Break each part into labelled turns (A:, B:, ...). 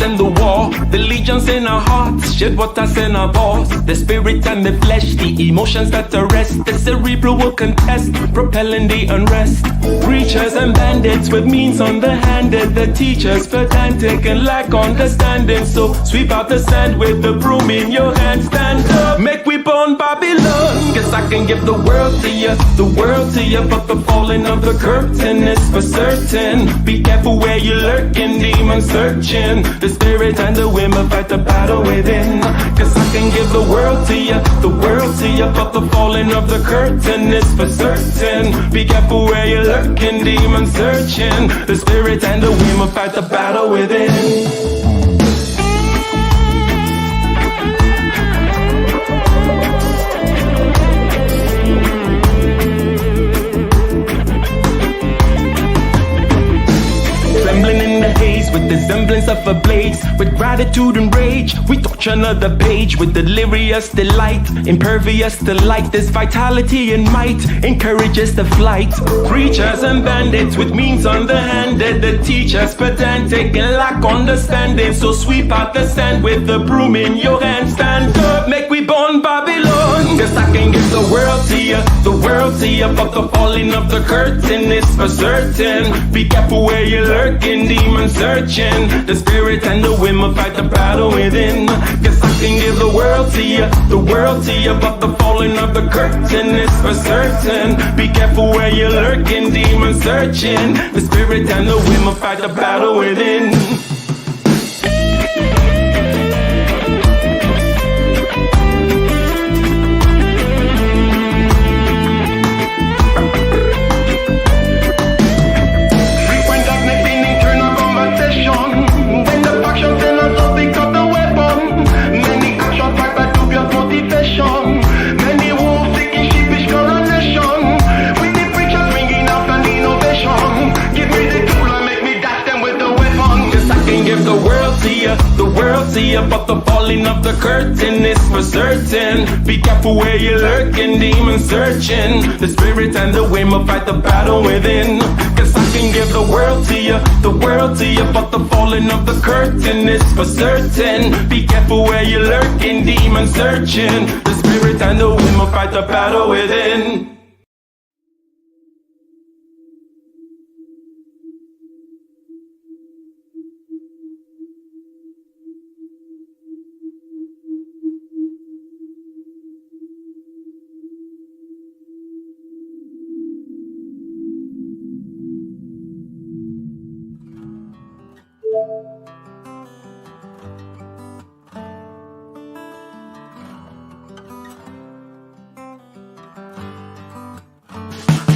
A: in the war, the legions in our hearts, shed waters in our balls. The spirit and the flesh, the emotions that arrest, the cerebral will contest, propelling the unrest. Preachers and bandits with means underhanded, the teachers pedantic and lack understanding. So sweep out the sand with the broom in your hand. Stand up, make we burn Babylon. Guess I can give the world to you, but the falling of the curtain is for certain. Be careful where you lurking, demon searching. The spirit and the women fight the battle within. Cause I can give the world to you, but the falling of the curtain is for certain. Be careful where you lurking, demon searching. The spirit and the women fight the battle within. With the semblance of a blaze, with gratitude and rage, we touch another page with delirious delight, impervious to light. This vitality and might encourages the flight. Preachers and bandits with means underhanded, the teachers pedantic and lack understanding. So sweep out the sand with the broom in your hand. Stand up, make we burn Babylon. Guess I can give the world to you, but the falling of the curtain is for certain. Be careful where you lurking, demon searching. The spirit and the women fight the battle within. Guess I can give the world to you, but the falling of the curtain is for certain. Be careful where you lurking, demon searching. The spirit and the women fight the battle within. But the falling of the curtain is for certain. Be careful where you lurking, demon searching. The spirit and the women fight the battle within. Guess I can give the world to you, but the falling of the curtain is for certain. Be careful where you lurking, demon searching. The spirit and the women fight the battle within.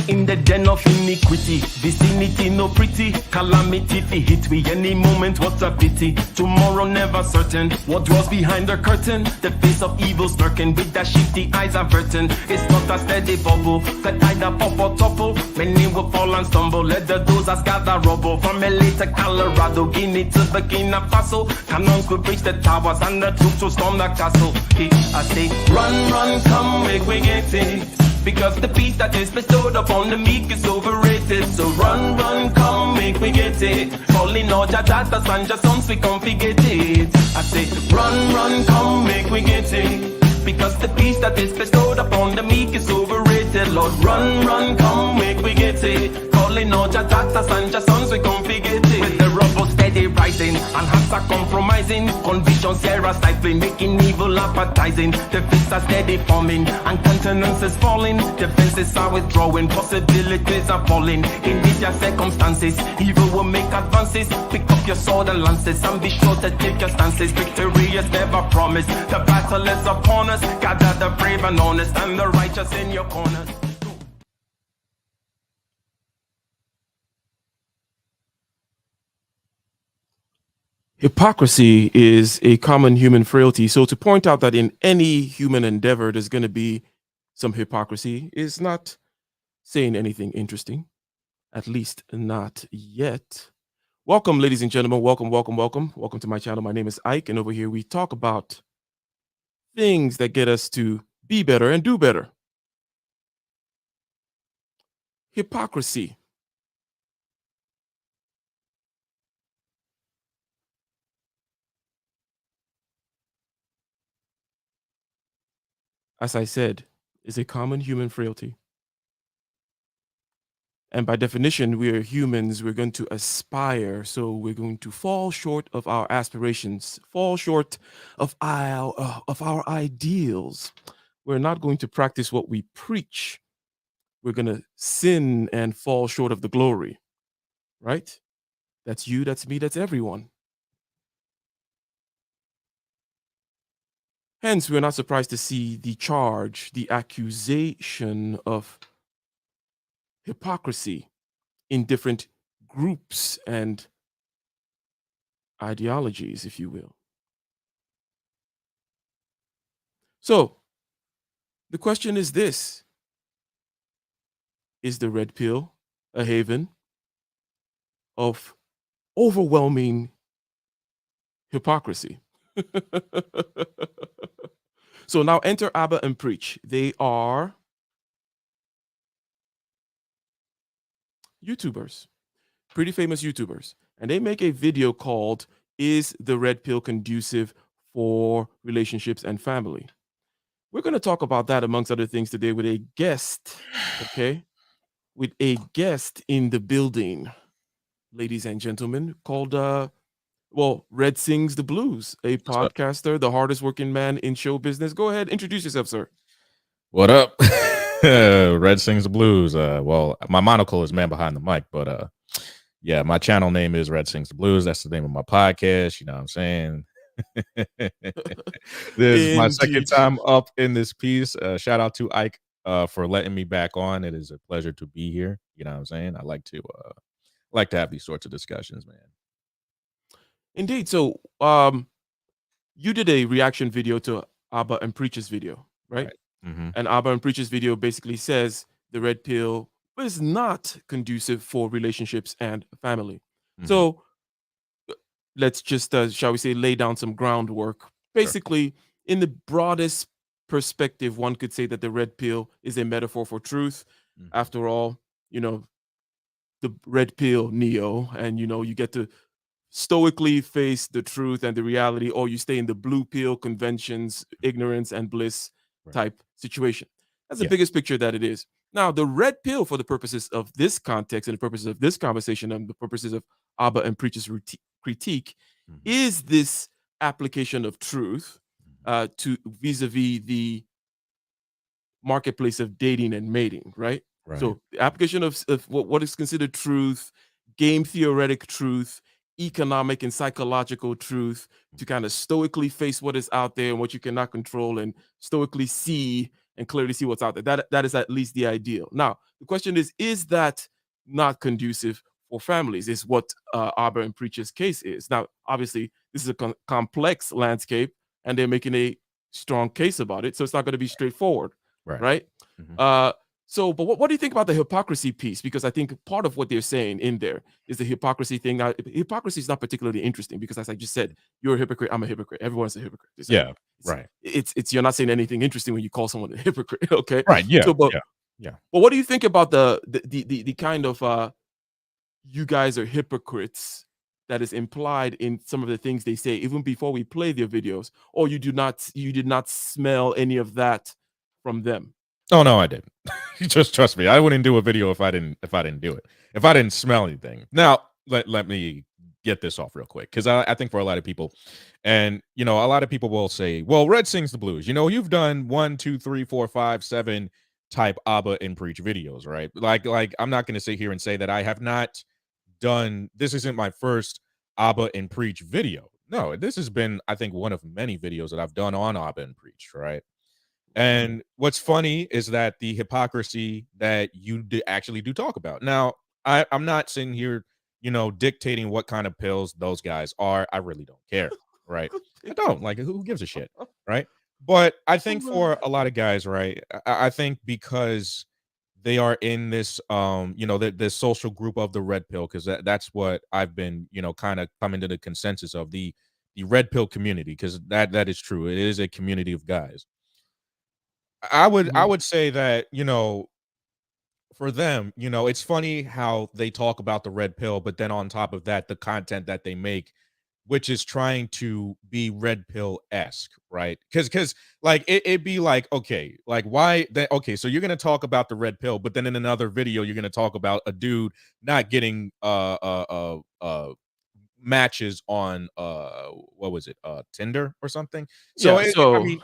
A: In the den of iniquity, vicinity no pretty, calamity fi hit we any moment, what a pity. Tomorrow never certain, what draws behind the curtain? The face of evil lurking, with the shifty eyes averting. It's not a steady bubble, that either pop or topple. Many will fall and stumble, let the dozers gather rubble. From LA to Colorado, Guinea to Burkina Faso, cannons could reach the towers and the troops will storm the castle. I say, run, come, make we get it. Because the peace that is bestowed upon the meek is overrated. So run, come, make we get it. Calling all your daughters and your sons, we come forget it. I say, run, come, make we get it. Because the peace that is bestowed upon the meek is overrated. Lord, run, come, make we get it. Calling all your daughters and your sons, we come forget it. With the rubble steady rising, and hearts are compromising. Convictions here are stifling, making evil appetizing. The fists are steady forming, and countenance is falling. Defenses are withdrawing, possibilities are falling. In these your circumstances, evil will make advances. Pick up your sword and lances, and be sure to take your stances. Victory is never promised, the battle is upon us. Gather the brave and honest, and the righteous in your corners. Hypocrisy is a common human frailty. So to point out that in any human endeavor, there's going to be some hypocrisy is not saying anything interesting, at least not yet. Welcome, ladies and gentlemen. Welcome to my channel. My name is Ike, and over here we talk about things that get us to be better and do better. Hypocrisy. as I said, is a common human frailty. And by definition, we are humans. We're going to aspire. So we're going to fall short of our aspirations, fall short of our ideals. We're not going to practice what we preach. We're going to sin and fall short of the glory, right? That's you, that's me, that's everyone. Hence, we're not surprised to see the charge, the accusation of hypocrisy in different groups and ideologies, if you will. So, the question is this: is the red pill a haven of overwhelming hypocrisy? So now enter Abba and Preach. They are YouTubers, pretty famous YouTubers. And they make a video called Is the Red Pill Conducive for Relationships and Family? We're going to talk about that amongst other things today with a guest, okay? With a guest in the building, ladies and gentlemen, called Red Sings the Blues, a
B: What's up?
A: podcaster, the hardest working man in show business. Go ahead, introduce yourself, sir.
B: What up? Red Sings the Blues. Well, my monocle is Man Behind the Mic, but yeah, my channel name is Red Sings the Blues. That's the name of my podcast. You know what I'm saying? This is my second
A: Indeed.
B: time up in this piece. Shout out to Ike for letting me back on. It is a pleasure to be here. You know what I'm saying? I like to have these sorts of discussions, man.
A: Indeed. So, you did a reaction video to Abba and Preach's video, right?
B: Right. Mm-hmm.
A: And Abba and Preach's video basically says the red pill is not conducive for relationships and family.
B: Mm-hmm.
A: So let's just, shall we say, lay down some groundwork. Basically, in the broadest perspective, one could say that the red pill is a metaphor for truth.
B: Mm-hmm.
A: After all, the red pill Neo, and you get to stoically face the truth and the reality, or you stay in the blue pill conventions, ignorance and bliss type situation. That's the biggest picture that it is. Now, the red pill, for the purposes of this context and the purposes of this conversation and the purposes of Abba and Preach's critique, is this application of truth to vis-a-vis the marketplace of dating and mating, right? So the application of what is considered truth, game theoretic truth, economic and psychological truth, to kind of stoically face what is out there and what you cannot control, and stoically see and clearly see what's out there. That is at least the ideal. Now, the question is that not conducive for families? Is what Abba and Preacher's case is. Now, obviously, this is a complex landscape, and they're making a strong case about it, so it's not going to be straightforward, right? So, but what do you think about the hypocrisy piece? Because I think part of what they're saying in there is the hypocrisy thing. Now, hypocrisy is not particularly interesting because, as I just said, you're a hypocrite. I'm a hypocrite. Everyone's a hypocrite. It's you're not saying anything interesting when you call someone a hypocrite. Okay.
B: Right. Yeah.
A: So, but what do you think about the kind of you guys are hypocrites that is implied in some of the things they say, even before we play their videos, or you did not smell any of that from them?
B: Oh no, I didn't. Just trust me. I wouldn't do a video if I didn't do it. If I didn't smell anything. Now, let me get this off real quick, because I think for a lot of people, and a lot of people will say, well, Red Sings the Blues. You've done 1, 2, 3, 4, 5, 7 type Abba and Preach videos, right? Like I'm not going to sit here and say that I have not done. This isn't my first Abba and Preach video. No, this has been, I think, one of many videos that I've done on Abba and Preach, right? And what's funny is that the hypocrisy that you actually do talk about. Now, I'm not sitting here, dictating what kind of pills those guys are. I really don't care, right? I don't. Like, who gives a shit, right? But I think for a lot of guys, right, I think because they are in this, this social group of the red pill, because that's what I've been, kind of coming to the consensus of the red pill community, because that is true. It is a community of guys. I would say that, for them, it's funny how they talk about the red pill, but then on top of that, the content that they make which is trying to be red pill-esque, right? Because like it'd be like, okay, like why that okay, so you're gonna talk about the red pill, but then in another video, you're gonna talk about a dude not getting matches on what was it, Tinder or something. So
C: Yeah.
B: I
C: So
B: mean,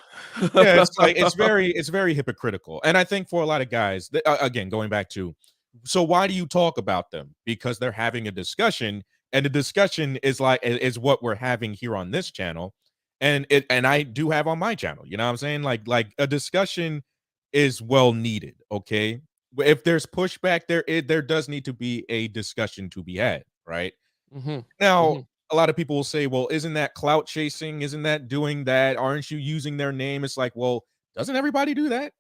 B: yeah, it's like it's very hypocritical. And I think for a lot of guys, again, going back to, so why do you talk about them? Because they're having a discussion, and the discussion is like is what we're having here on this channel, and I do have on my channel. You know what I'm saying? Like a discussion is well needed. Okay, if there's pushback, there does need to be a discussion to be had, right?
C: Mhm,
B: Now,
C: mhm.
B: a lot of people will say, well, isn't that clout chasing? Isn't that doing that? Aren't you using their name? It's like, well, doesn't everybody do that?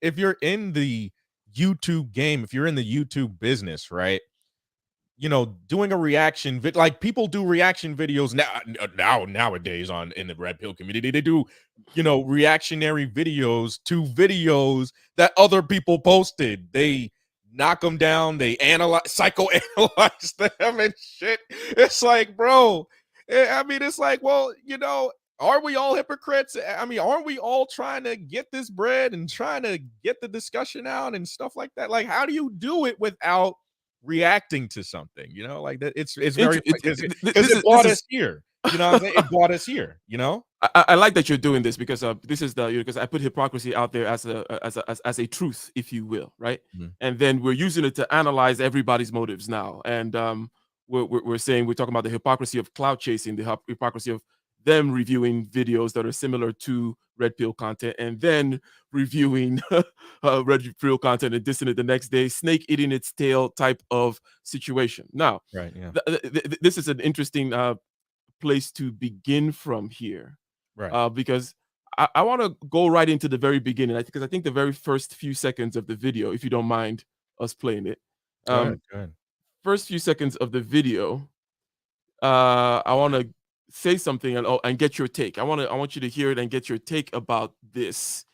B: If you're in the YouTube game, if you're in the YouTube business, right? You know, doing a reaction like people do reaction videos nowadays on in the red pill community. They do, you know, reactionary videos to videos that other people posted. They knock them down, they analyze psychoanalyze them and shit. It's like, bro, I mean, it's like, well, you know, are we all hypocrites? I mean, aren't we all trying to get this bread and trying to get the discussion out and stuff like that? Like, how do you do it without reacting to something, you know, like that? It's very because
C: This
B: it
C: is this
B: brought
C: is
B: us here. You know what I'm saying? It brought us here, you know?
C: I like that you're doing this because this is the because I put hypocrisy out there as a truth, if you will, right?
B: Mhm.
C: And then we're using it to analyze everybody's motives now, and we're saying we're talking about the hypocrisy of cloud chasing, the hypocrisy of them reviewing videos that are similar to red pill content, and then reviewing red pill content and dissing it the next day, snake eating its tail type of situation. Now,
B: Right, yeah.
C: this is an interesting place to begin from here
B: Right.
C: because I want to go right into the very beginning because I think the very first few seconds of the video, if you don't mind us playing it,
B: Go ahead,
C: um,
B: go ahead.
C: first few seconds of the video, I want to say something and get your take. I want you to hear it and get your take about this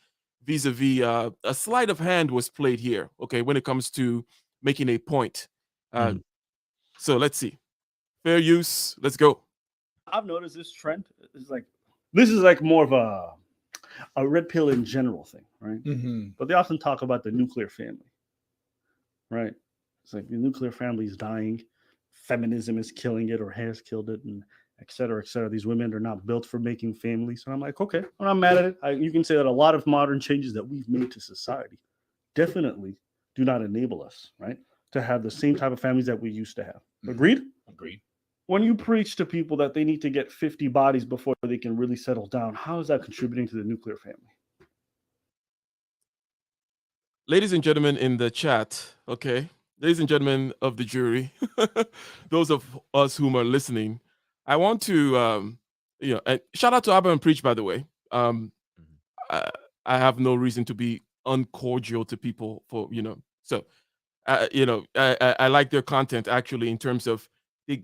C: vis-a-vis a sleight of hand was played here. Okay, when it comes to making a point. Uh,
B: Mhm.
C: so let's see. Fair use. Let's go.
D: I've noticed this trend. It's like this is like more of a red pill in general thing, right? But they often talk about the nuclear family, right? It's like the nuclear family is dying, feminism is killing it or has killed it, and et cetera, et cetera. These women are not built for making families. And I'm like, okay, I'm not mad at it. You can say that a lot of modern changes that we've made to society definitely do not enable us, right, to have the same type of families that we used to have. Agreed?
B: Agreed.
D: When you preach to people that they need to get 50 bodies before they can really settle down, how is that contributing to the nuclear family?
C: Ladies and gentlemen in the chat, okay, ladies and gentlemen of the jury, those of us whom are listening, I want to, and shout out to Abba and Preach, by the way.
B: Mhm.
C: I, I have no reason to be uncordial to people for, so, I like their content actually in terms of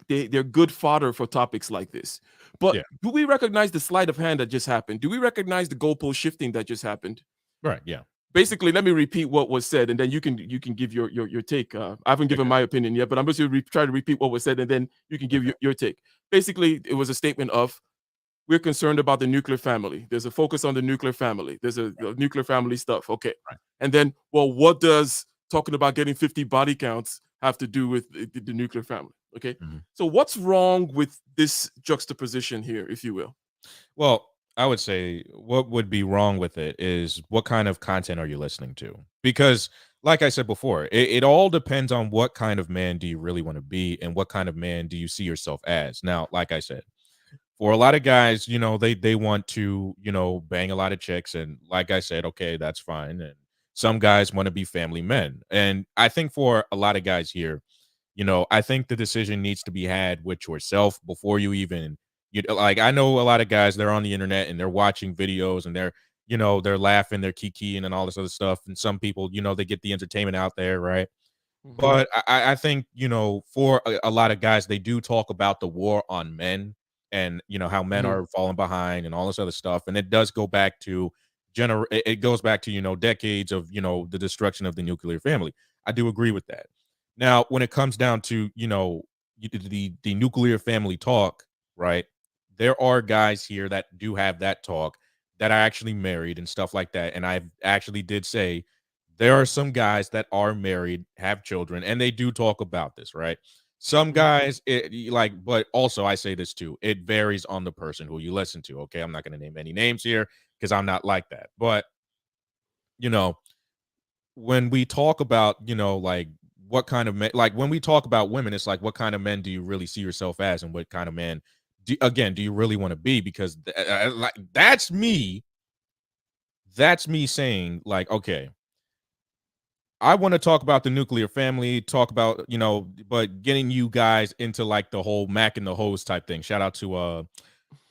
C: they're good fodder for topics like this. But
B: Yeah.
C: do we recognize the sleight of hand that just happened? Do we recognize the goalpost shifting that just happened?
B: Right, yeah.
C: Basically, let me repeat what was said, and then you can give your take. I haven't given
B: Okay.
C: my opinion yet, but I'm just going to try to repeat what was said, and then you can give
B: Okay.
C: your take. Basically, it was a statement of we're concerned about the nuclear family. There's a focus on the nuclear family. There's a nuclear family stuff. Okay,
B: Right.
C: and then well, what does talking about getting 50 body counts have to do with the nuclear family? Okay,
B: Mhm.
C: so what's wrong with this juxtaposition here, if you will?
B: Well, I would say what would be wrong with it is what kind of content are you listening to? Because, like I said before, it all depends on what kind of man do you really want to be and what kind of man do you see yourself as. Now, like I said, for a lot of guys, you know, they want to, you know, bang a lot of chicks, and like I said, okay, that's fine. And some guys want to be family men, and I think for a lot of guys here, you know, I think the decision needs to be had with yourself before you even, you like, I know a lot of guys, they're on the internet and they're watching videos and they're, you know, they're laughing, they're kikiing and all this other stuff, and some people, you know, they get the entertainment out there, right?
C: Mhm.
B: But I think, you know, for a lot of guys, they do talk about the war on men and, you know, how men
C: Mhm.
B: are falling behind and all this other stuff. And it does go back to it goes back to, you know, decades of, you know, the destruction of the nuclear family. I do agree with that. Now, when it comes down to, you know, the nuclear family talk, right? there are guys here that do have that talk that are actually married and stuff like that. And I actually did say there are some guys that are married, have children, and they do talk about this, right? Some guys, but also I say this too, it varies on the person who you listen to. Okay, I'm not going to name any names here because I'm not like that. But, you know, when we talk about, like what kind of men, like when we talk about women, it's like, what kind of men do you really see yourself as, and what kind of man, do you really want to be? Because like that's me saying, like, okay, I want to talk about the nuclear family, talk about, but getting you guys into like the whole Mac and the hose type thing. Shout out to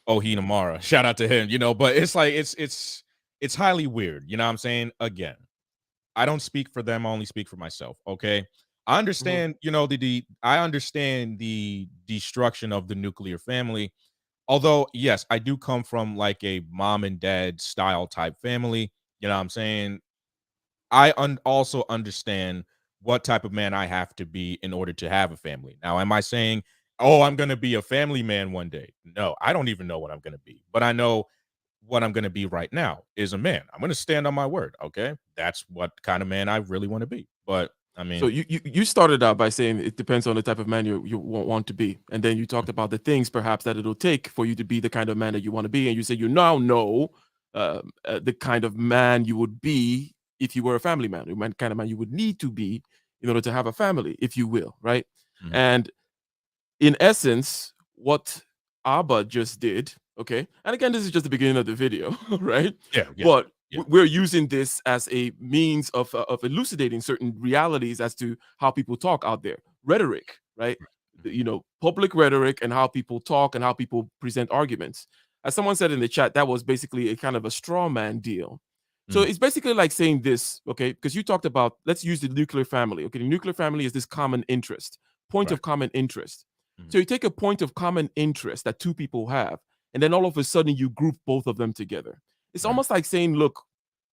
B: Ohinamara. Shout out to him, but it's like it's highly weird. You know what I'm saying? Again, I don't speak for them, I only speak for myself. Okay. I understand, I understand the destruction of the nuclear family. Although, yes, I do come from like a mom and dad style type family. You know what I'm saying? I also understand what type of man I have to be in order to have a family. Now, am I saying, oh, I'm going to be a family man one day? No, I don't even know what I'm going to be, but I know what I'm going to be right now is a man. I'm going to stand on my word. Okay. That's what kind of man I really want to be. But I mean,
C: so you started out by saying it depends on the type of man you want to be, and then you talked about the things perhaps that it'll take for you to be the kind of man that you want to be, and you said you now know the kind of man you would be if you were a family man, the kind of man you would need to be in order to have a family, if you will, right? And in essence, what Abba just did, okay, and again, this is just the beginning of the video, right?
B: Yeah.
C: But we're using this as a means of elucidating certain realities as to how people talk out there. Rhetoric, right? Public rhetoric and how people talk and how people present arguments. As someone said in the chat, that was basically a kind of a straw man deal. So it's basically like saying this, okay, because you talked about, let's use the nuclear family. Okay, the nuclear family is this common interest, point of common interest. So you take a point of common interest that two people have, and then all of a sudden you group both of them together. It's almost like saying, look,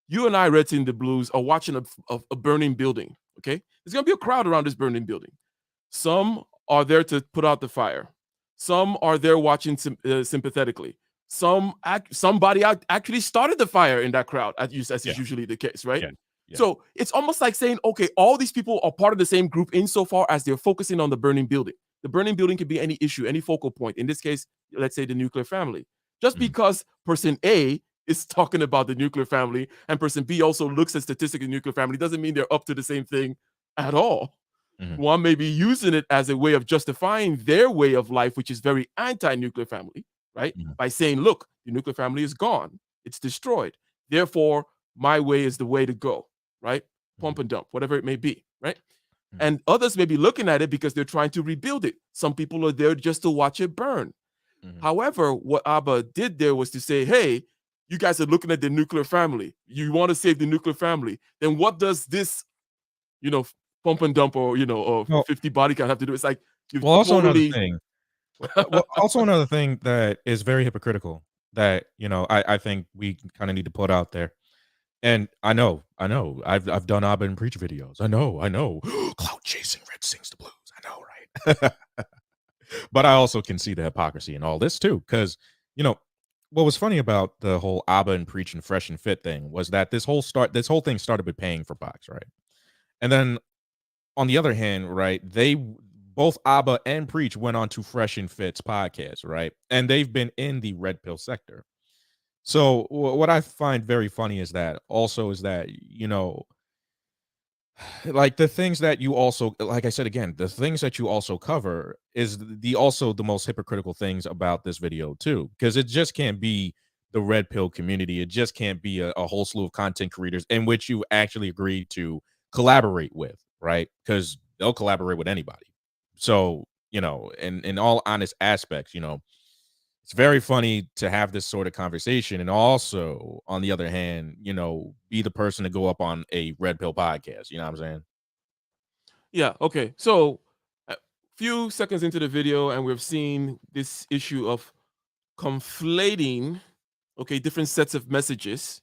C: you and I, Reds in the Blues, are watching a burning building, okay? There's going to be a crowd around this burning building. Some are there to put out the fire. Some are there watching sympathetically. Somebody actually started the fire in that crowd, as is usually the case, right? So it's almost like saying, okay, all these people are part of the same group insofar as they're focusing on the burning building. The burning building could be any issue, any focal point. In this case, let's say the nuclear family. Just because person A is talking about the nuclear family and person B also looks at statistics in the nuclear family doesn't mean they're up to the same thing at all. One may be using it as a way of justifying their way of life, which is very anti-nuclear family, right? By saying, look, the nuclear family is gone. It's destroyed. Therefore, my way is the way to go, right? Pump and dump, whatever it may be, right? And others may be looking at it because they're trying to rebuild it. Some people are there just to watch it burn. However, what Abba did there was to say, hey, you guys are looking at the nuclear family. You want to save the nuclear family. Then what does this, pump and dump or, or 50 body count have to do? It's like, you've
B: also
C: totally...
B: another thing that is very hypocritical that, I think we kind of need to put out there. And I know, I've done Abba and Preach videos. I know. Clout chasing, Red sings the blues. I know, right? But I also can see the hypocrisy in all this too, because what was funny about the whole Abba and Preach and Fresh and Fit thing was that this whole thing started with paying for box, right? And then on the other hand, right, they both Abba and Preach went on to Fresh and Fit's podcast, right? And they've been in the red pill sector. So what I find very funny is that like the things that you also, like I said again, the things that you also cover is the most hypocritical things about this video too, because it just can't be the red pill community. It just can't be a whole slew of content creators in which you actually agreed to collaborate with, right? Because they'll collaborate with anybody. So, in all honest aspects, it's very funny to have this sort of conversation, and also on the other hand, be the person to go up on a red pill podcast. You know what I'm saying?
C: Yeah. Okay. So a few seconds into the video, and we've seen this issue of conflating, okay, different sets of messages,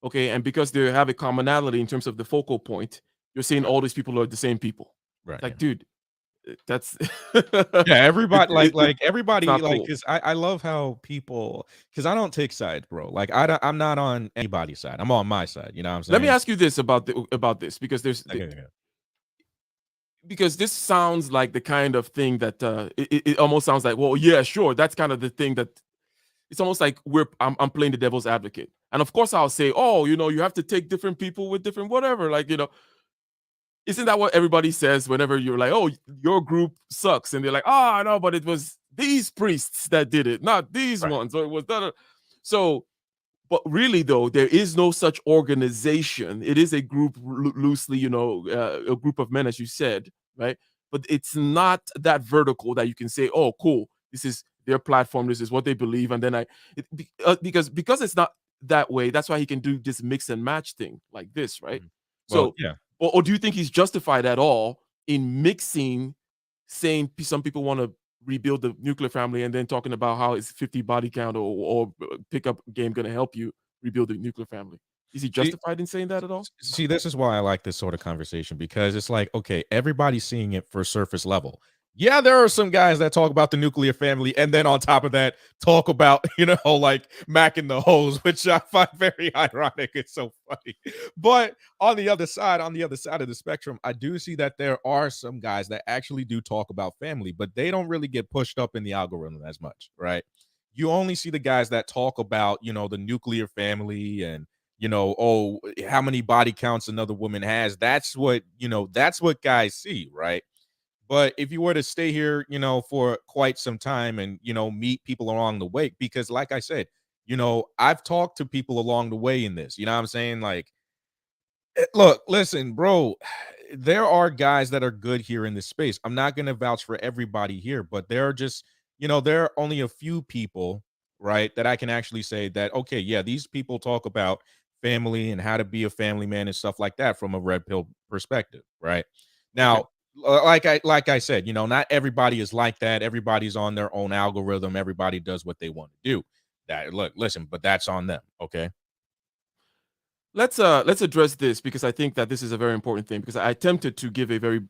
C: okay, and because they have a commonality in terms of the focal point, you're saying all these people are the same people.
B: Right.
C: Like, dude, That's
B: Yeah, everybody
C: it's
B: everybody
C: not
B: like
C: cool.
B: because I love how people because I don't take sides, bro. Like I'm not on anybody's side. I'm on my side. You know what I'm
C: Let me
B: saying?
C: ask you this about this because
B: Okay.
C: because this sounds like the kind of thing that it almost sounds like, well, yeah, sure, that's kind of the thing that it's almost like I'm playing the devil's advocate. And of course I'll say, oh, you have to take different people with different whatever. Like, isn't that what everybody says whenever you're like, oh, your group sucks? And they're like, oh, no, but it was these priests that did it, not these
B: Right.
C: ones, or it was that. So, but really, though, there is no such organization. It is a group loosely, a group of men, as you said, right? But it's not that vertical that you can say, oh, cool, this is their platform, this is what they believe. And then because it's not that way, that's why he can do this mix and match thing like this, right?
B: Mhm. Well,
C: So,
B: yeah.
C: or do you think he's justified at all in mixing, saying some people want to rebuild the nuclear family and then talking about how it's 50 body count or pickup game going to help you rebuild the nuclear family? Is he
B: See,
C: justified in saying that at all?
B: see, this is why I like this sort of conversation because it's like, okay, everybody's seeing it for surface level. Yeah, there are some guys that talk about the nuclear family and then on top of that, talk about, like macking the hose, which I find very ironic. It's so funny. But on the other side of the spectrum, I do see that there are some guys that actually do talk about family, but they don't really get pushed up in the algorithm as much, right? You only see the guys that talk about, the nuclear family and oh, how many body counts another woman has. That's what guys see, right? But if you were to stay here, for quite some time and, meet people along the way, because like I said, I've talked to people along the way in this, you know what I'm saying? Like, look, listen, bro, there are guys that are good here in this space. I'm not going to vouch for everybody here, but there are just, there are only a few people, right, that I can actually say that, okay, yeah, these people talk about family and how to be a family man and stuff like that from a red pill perspective, right?
C: Okay.
B: Now, like I said, not everybody is like that. Everybody's on their own algorithm. Everybody does what they want to do. That look, listen, but that's on them, okay?
C: Let's address this because I think that this is a very important thing because I attempted to give a very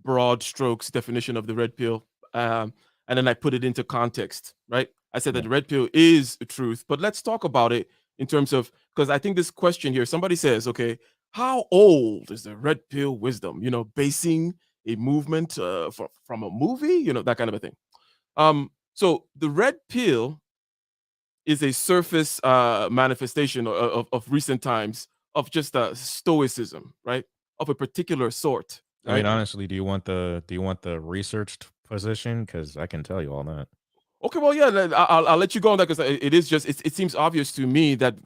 C: broad strokes definition of the red pill, and then I put it into context, right? I said that
B: Yeah.
C: the red pill is the truth, but let's talk about it in terms of because I think this question here, somebody says, okay, how old is the red pill wisdom? Basing a movement from a movie, that kind of a thing. So the red pill is a surface manifestation of recent times of just stoicism, right? Of a particular sort,
B: I mean,
C: right?
B: honestly, do you want the researched position? Because I can tell you all that.
C: Okay, well, yeah, I'll let you go on that because it is just it seems obvious to me that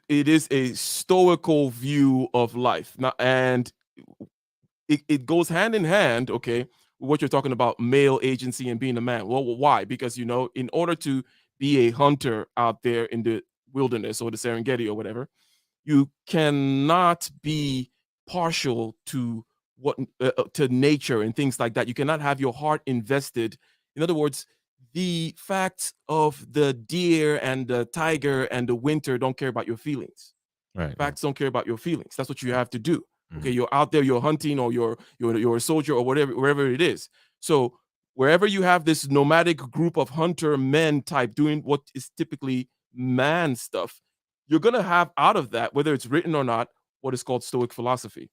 C: it is a stoical view of life, not, and it goes hand in hand, okay, with what you're talking about male agency and being a man. Well, why? Because in order to be a hunter out there in the wilderness or the Serengeti or whatever, you cannot be partial to what to nature and things like that. You cannot have your heart invested. In other words, the facts of the deer and the tiger and the winter don't care about your feelings.
B: Right, right.
C: Facts don't care about your feelings. That's what you have to do. Okay,
B: Mhm.
C: you're out there, you're hunting, or you're a soldier, or whatever, wherever it is. So wherever you have this nomadic group of hunter men type doing what is typically man stuff, you're gonna have out of that, whether it's written or not, what is called Stoic philosophy.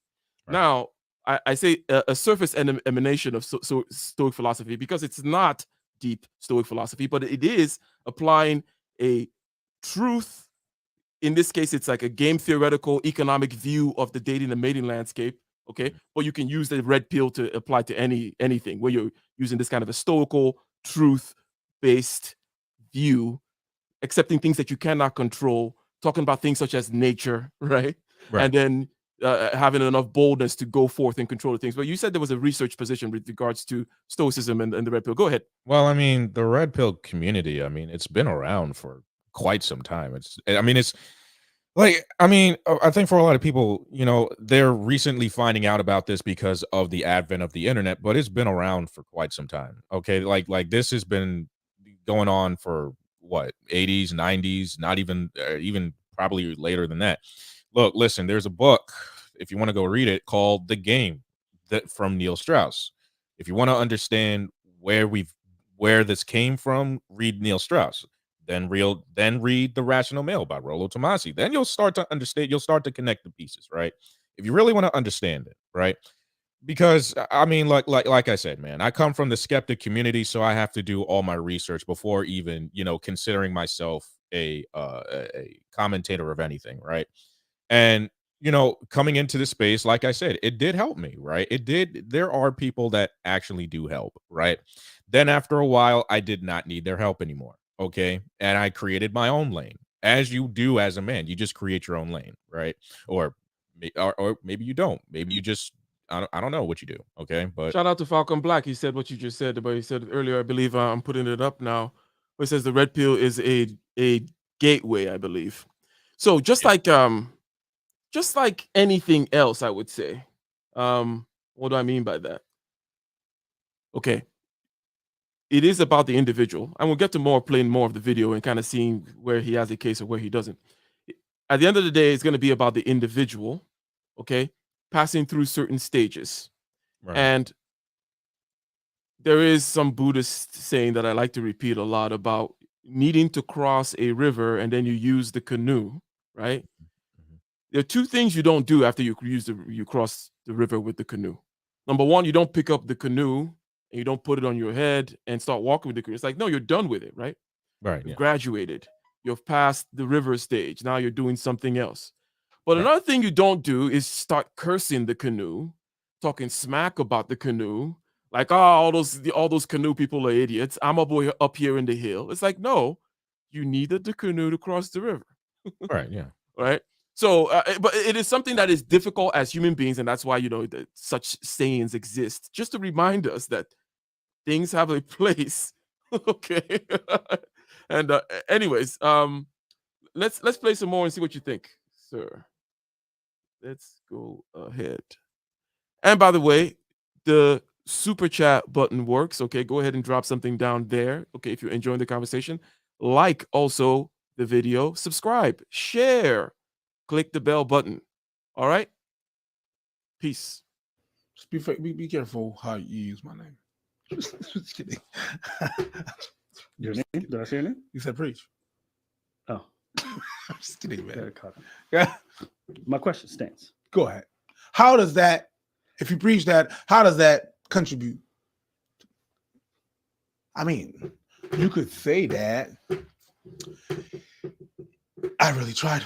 B: Right.
C: Now, I say a surface emanation of Stoic philosophy because it's not deep Stoic philosophy, but it is applying a truth. In this case, it's like a game theoretical economic view of the dating and mating landscape. Okay,
B: Mhm.
C: but you can use the red pill to apply to anything where you're using this kind of a stoical truth based view, accepting things that you cannot control, talking about things such as nature, right?
B: Right.
C: And then having enough boldness to go forth and control the things. But you said there was a research position with regards to stoicism and the red pill. Go ahead.
B: Well, I mean, the red pill community, I mean, it's been around for quite some time. It's like, I mean, I think for a lot of people, they're recently finding out about this because of the advent of the internet, but it's been around for quite some time. Okay, like this has been going on for what 80s, 90s, not even probably later than that. Look, listen, there's a book if you want to go read it called The Game that from Neil Strauss. If you want to understand where this came from, read Neil Strauss. Then read The Rational Male by Rollo Tomasi. Then you'll start to understand, you'll start to connect the pieces, right? If you really want to understand it, right? Because I mean, like I said, man, I come from the skeptic community, so I have to do all my research before even, considering myself a commentator of anything, right? And coming into this space, like I said, it did help me, right? There are people that actually do help, right? Then after a while, I did not need their help anymore. Okay. And I created my own lane, as you do as a man. You just create your own lane, right? Or maybe you don't. Maybe you just, I don't know what you do. Okay. But
C: shout out to Falcon Black. He said what you just said, but he said earlier, I believe, I'm putting it up now. It says the red pill is a gateway, I believe. So just like anything else, I would say. What do I mean by that? Okay. It is about the individual. And we'll get to playing more of the video and kind of seeing where he has a case or where he doesn't. At the end of the day, it's going to be about the individual, okay, passing through certain stages.
B: right.
C: And there is some Buddhist saying that I like to repeat a lot about needing to cross a river and then you use the canoe, right? There are two things you don't do after you cross the river with the canoe. Number one, you don't pick up the canoe and you don't put it on your head and start walking with the canoe. It's like, no, you're done with it, right?
B: Right.
C: You've
B: Yeah.
C: graduated. You've passed the river stage. Now you're doing something else. But
B: Right.
C: another thing you don't do is start cursing the canoe, talking smack about the canoe, like, oh, all those canoe people are idiots. I'm up here in the hill. It's like, no, you needed the canoe to cross the river.
B: Right. Yeah.
C: Right. So, but it is something that is difficult as human beings, and that's why that such sayings exist, just to remind us that things have a place. Okay. And anyways, let's play some more and see what you think, sir. Let's go ahead. And by the way, the super chat button works. Okay, go ahead and drop something down there. Okay, if you're enjoying the conversation, like also the video, subscribe, share, click the bell button. All right. Peace.
E: Just be careful how you use my name. Just kidding.
D: Your name? Did I say your name?
E: You said preach.
D: Oh,
E: I'm just kidding, man.
D: yeah, I caught it.
E: Yeah.
D: My question stands.
E: Go ahead. How does that, if you preach that, how does that contribute? I mean, you could say that. I really tried.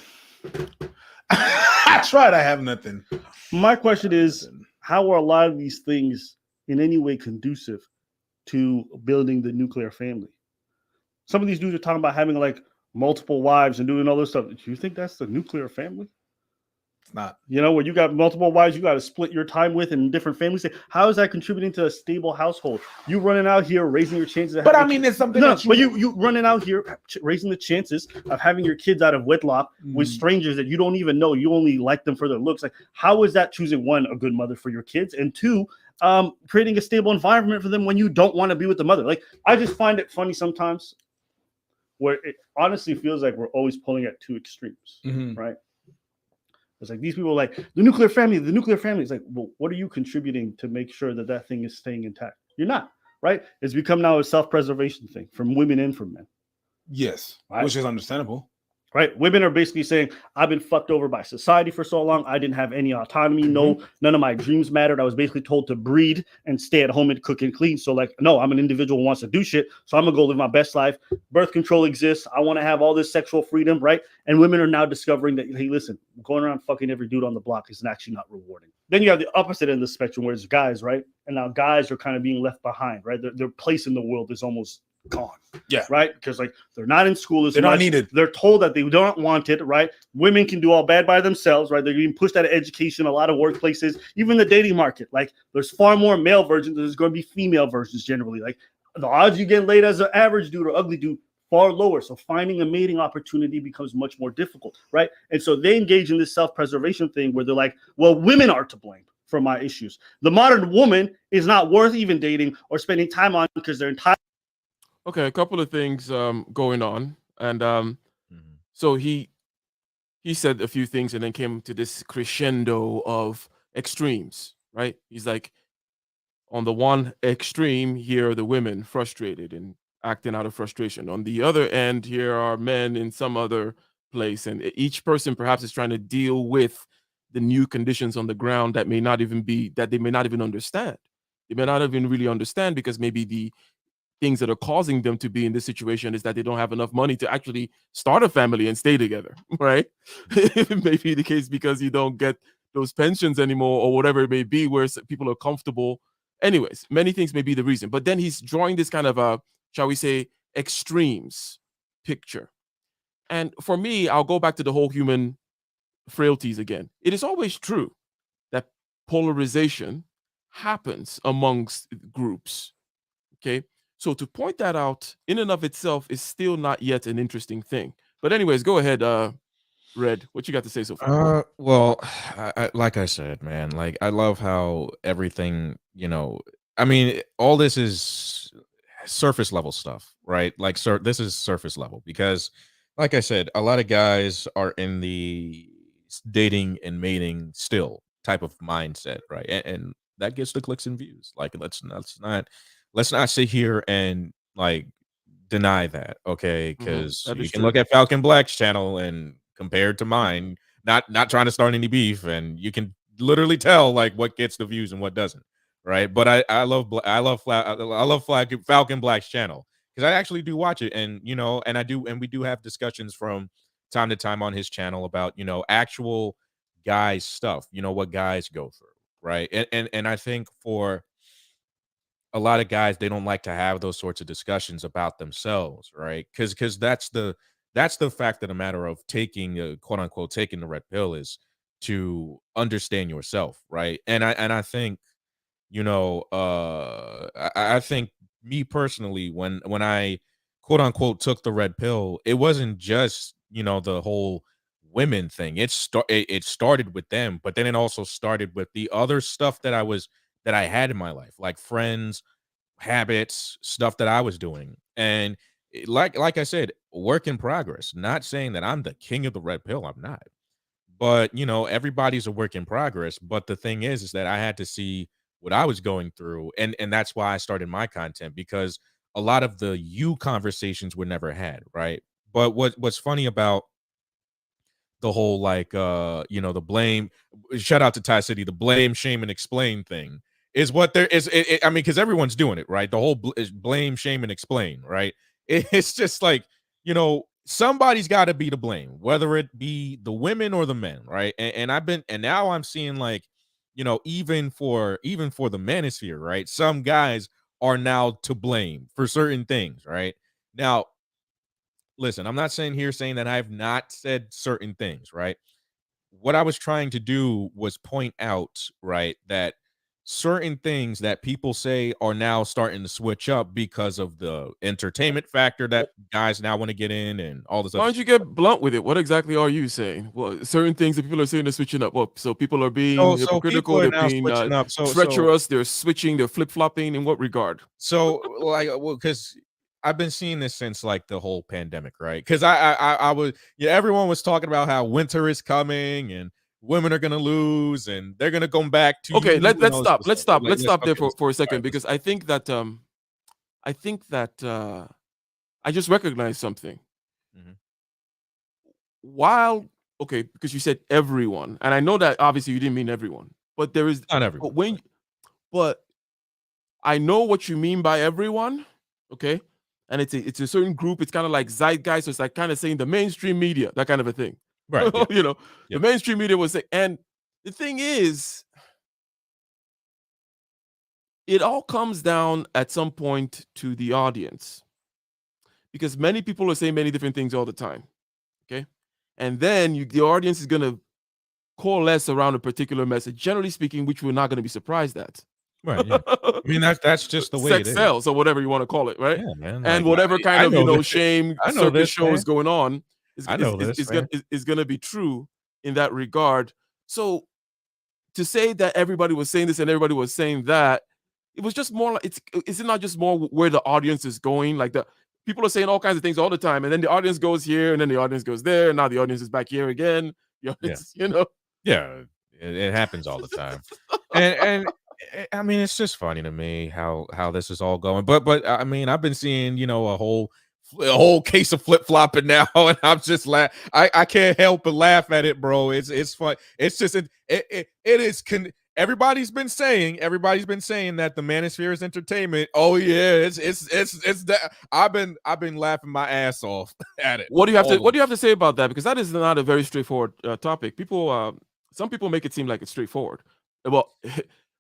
E: I tried. I have nothing.
D: My question is, how are a lot of these things in any way conducive to building the nuclear family? Some of these dudes are talking about having like multiple wives and doing all this stuff. Do you think that's the nuclear family?
E: It's not.
D: Where you got multiple wives, you got to split your time with in different families. How is that contributing to a stable household? You running out here raising your chances of
E: But I
D: having
E: mean, it's something.
D: no,
E: that
D: but you running out here raising the chances of having your kids out of wedlock with strangers that you don't even know. You only like them for their looks. Like, how is that choosing, one, a good mother for your kids, and two, creating a stable environment for them when you don't want to be with the mother? Like, I just find it funny sometimes where it honestly feels like we're always pulling at two extremes, right? It's like these people are like, the nuclear family. It's like, well, what are you contributing to make sure that that thing is staying intact? You're not, right? It's become now a self-preservation thing from women and from men.
E: Yes,
D: right?
E: Which is understandable.
D: Right? Women are basically saying, I've been fucked over by society for so long. I didn't have any autonomy. None of my dreams mattered. I was basically told to breed and stay at home and cook and clean. So like, no, I'm an individual who wants to do shit. So I'm going to go live my best life. Birth control exists. I want to have all this sexual freedom, right? And women are now discovering that, hey, listen, going around fucking every dude on the block is actually not rewarding. Then you have the opposite end of the spectrum where it's guys, right? And now guys are kind of being left behind, right? Their place in the world is almost gone.
E: Yeah.
D: Right? Because like they're not in school as
E: much. They're not needed.
D: They're told that they don't want it, right? Women can do all bad by themselves, right? They're being pushed out of education, a lot of workplaces, even the dating market. Like there's far more male versions. There's going to be female versions generally. Like the odds you get laid as an average dude or ugly dude far lower. So finding a mating opportunity becomes much more difficult, right? And so they engage in this self-preservation thing where they're like, well, women are to blame for my issues. The modern woman is not worth even dating or spending time on because they're entitled.
C: Okay, a couple of things going on, and so he said a few things, and then came to this crescendo of extremes. Right? He's like, on the one extreme, here are the women frustrated and acting out of frustration. On the other end, here are men in some other place, and each person perhaps is trying to deal with the new conditions on the ground that may not even be that they may not even understand. They may not even really understand, because maybe the things that are causing them to be in this situation is that they don't have enough money to actually start a family and stay together, right? It may be the case because you don't get those pensions anymore, or whatever it may be, where people are comfortable. Anyways, many things may be the reason. But then he's drawing this kind of a, shall we say, extremes picture. And for me, I'll go back to the whole human frailties again. It is always true that polarization happens amongst groups. Okay. So to point that out in and of itself is still not yet an interesting thing. But anyways, go ahead, Red. What you got to say so far?
B: Well, like I said, man, like I love how everything, I mean, all this is surface level stuff, right? Like, this is surface level because, like I said, a lot of guys are in the dating and mating still type of mindset, right? And that gets the clicks and views. Like, let's not sit here and like deny that, okay? Because
C: That
B: you
C: is
B: can
C: true.
B: look at Falcon Black's channel and compared to mine, not trying to start any beef, and you can literally tell like what gets the views and what doesn't, right? But I love Falcon Black's channel because I actually do watch it, and and we do have discussions from time to time on his channel about actual guys stuff, what guys go through, right? And I think for a lot of guys, they don't like to have those sorts of discussions about themselves, right? Because that's the fact of the matter of taking quote unquote taking the red pill is to understand yourself, right? And I think I think me personally, when I quote unquote took the red pill, it wasn't just the whole women thing. It started with them, but then it also started with the other stuff that I had in my life, like friends, habits, stuff that I was doing. And like I said, work in progress. Not saying that I'm the king of the red pill. I'm not. But everybody's a work in progress. But the thing is that I had to see what I was going through. And that's why I started my content, because a lot of the conversations were never had, right? But what's funny about the whole the blame, shout out to Ty City, the blame, shame, and explain thing is what there is. I mean, because everyone's doing it, right? The whole is blame, shame, and explain, right? It's just like, somebody's got to be to blame, whether it be the women or the men, right? And now I'm seeing like, even for the manosphere, right? Some guys are now to blame for certain things, right? Now, listen, I'm not saying that I've not said certain things, right? What I was trying to do was point out, right, that certain things that people say are now starting to switch up because of the entertainment factor that guys now want to get in and all this
C: Why
B: other
C: don't you get blunt with it? What exactly are you saying? Well, certain things that people are saying are switching up. Well, so people are being
B: stuff. So people
C: hypocritical,
B: are
C: they're
B: now
C: being
B: switching up.
C: treacherous, they're switching, they're flip-flopping. In what regard?
B: So like, well, because I've been seeing this since like the whole pandemic, right? Because I was, everyone was talking about how winter is coming and women are gonna lose and they're gonna come back to
C: Okay,
B: you.
C: let's stop. Let's stop. Let's stop there
B: Okay,
C: for a
B: all
C: second,
B: right,
C: because I think that I just recognized something.
B: Mhm.
C: While okay, because you said everyone, and I know that obviously you didn't mean everyone, but there is
B: Not everyone.
C: but when but I know what you mean by everyone, okay? And it's a certain group. It's kind of like zeitgeist. So it's like kind of saying the mainstream media, that kind of a thing.
B: Right. Yeah.
C: The
B: Yep.
C: mainstream media was saying, and the thing is, it all comes down at some point to the audience, because many people are saying many different things all the time, okay? And then the audience is gonna coalesce around a particular message, generally speaking, which we're not gonna be surprised at.
B: Right. Yeah. I mean, that's just the way it
C: Sex
B: is.
C: sells, or whatever you want to call it, right?
B: Yeah, man.
C: And
B: Like
C: whatever kind
B: I
C: of
B: know this.
C: shame
B: I know
C: circus
B: this,
C: show
B: man.
C: is going on is
B: I know this, man.
C: gonna be true in that regard. So to say that everybody was saying this and everybody was saying that, it was just more like, is it not just more where the audience is going? Like, the people are saying all kinds of things all the time, and then the audience goes here, and then the audience goes there, and now the audience is back here again. The
B: Yeah.
C: audience,
B: Yeah. It happens all the time. And I mean, it's just funny to me how this is all going. But I mean, I've been seeing, you know, a whole case of flip flopping now, and I'm just I can't help but laugh at it, bro. It's fun. It's just it is. Everybody's been saying that the manosphere is entertainment. Oh yeah, it's that. I've been laughing my ass off at it.
C: What do you have to say about that? Because that is not a very straightforward topic. People, some people make it seem like it's straightforward. Well,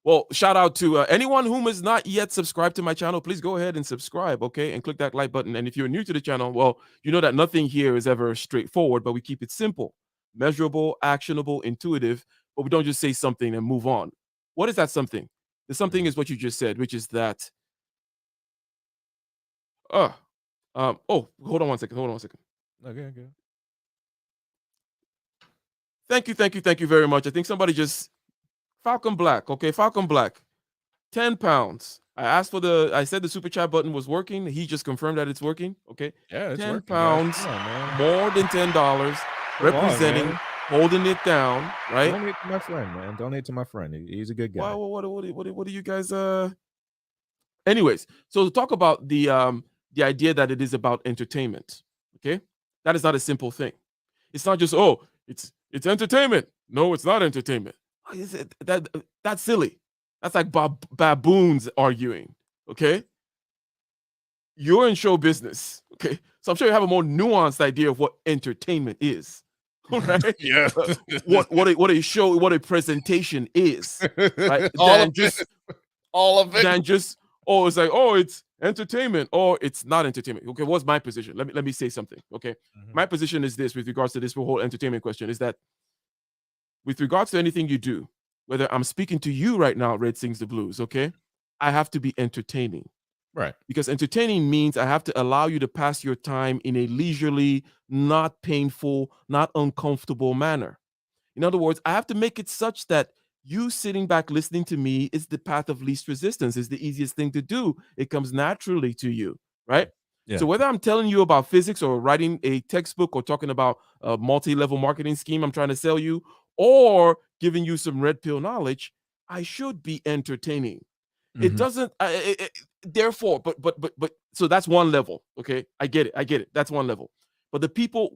C: well, shout out to anyone whom has not yet subscribed to my channel. Please go ahead and subscribe, okay, and click that like button. And if you're new to the channel, well, you know that nothing here is ever straightforward, but we keep it simple, measurable, actionable, intuitive. But we don't just say something and move on. What is that something? The something is what you just said, which is that. Oh, hold on one second.
B: Okay.
C: Thank you very much. I think somebody just Falcon Black. Okay, Falcon Black. 10 pounds. I said the super chat button was working. He just confirmed that it's working. Okay.
B: Yeah, it's
C: 10
B: working,
C: pounds,
B: guys. Come on, man.
C: more than $10, representing,
B: man.
C: holding it down, right?
B: Donate to my friend, man. Donate to my friend. He's a good guy.
C: What do you guys anyways, so to talk about the idea that it is about entertainment, okay? That is not a simple thing. It's not just, oh, it's entertainment. No, it's not entertainment. That's silly. That's like baboons arguing, okay? You're in show business, okay? So I'm sure you have a more nuanced idea of what entertainment is, right?
B: Yeah.
C: what a show, what a presentation is, right?
B: All of it.
C: Than just, oh, it's like, oh, it's entertainment, or it's not entertainment. Okay, what's my position? Let me say something, okay?
B: Mm-hmm.
C: My position is this with regards to this whole entertainment question, is that with regards to anything you do, whether I'm speaking to you right now, Red Sings the Blues, okay? I have to be entertaining.
B: Right.
C: Because entertaining means I have to allow you to pass your time in a leisurely, not painful, not uncomfortable manner. In other words, I have to make it such that you sitting back listening to me is the path of least resistance, is the easiest thing to do. It comes naturally to you, right?
B: Yeah.
C: So whether I'm telling you about physics or writing a textbook or talking about a multi-level marketing scheme I'm trying to sell you, or giving you some red pill knowledge, I should be entertaining. It doesn't therefore, but so that's one level. Okay, I get it. That's one level. But the people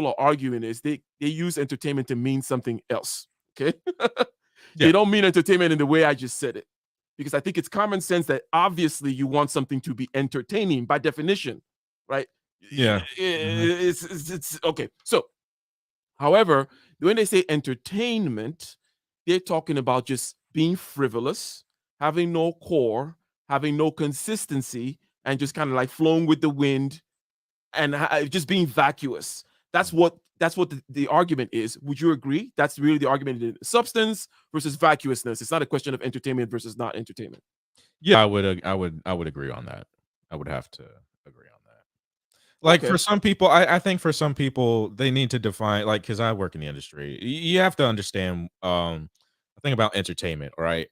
C: are arguing is they use entertainment to mean something else. Okay. They don't mean entertainment in the way I just said it, because I think it's common sense that obviously you want something to be entertaining by definition, right?
B: Yeah.
C: It's okay. So, however, when they say entertainment, they're talking about just being frivolous, having no core, having no consistency, and just kind of like flowing with the wind, and just being vacuous. That's what the argument is. Would you agree? That's really the argument: substance versus vacuousness. It's not a question of entertainment versus not entertainment.
B: Yeah, I would agree on that. I would have to agree on that. Like,
C: Okay.
B: for some people, I think for some people they need to define, like, because I work in the industry, you have to understand the thing about entertainment, right?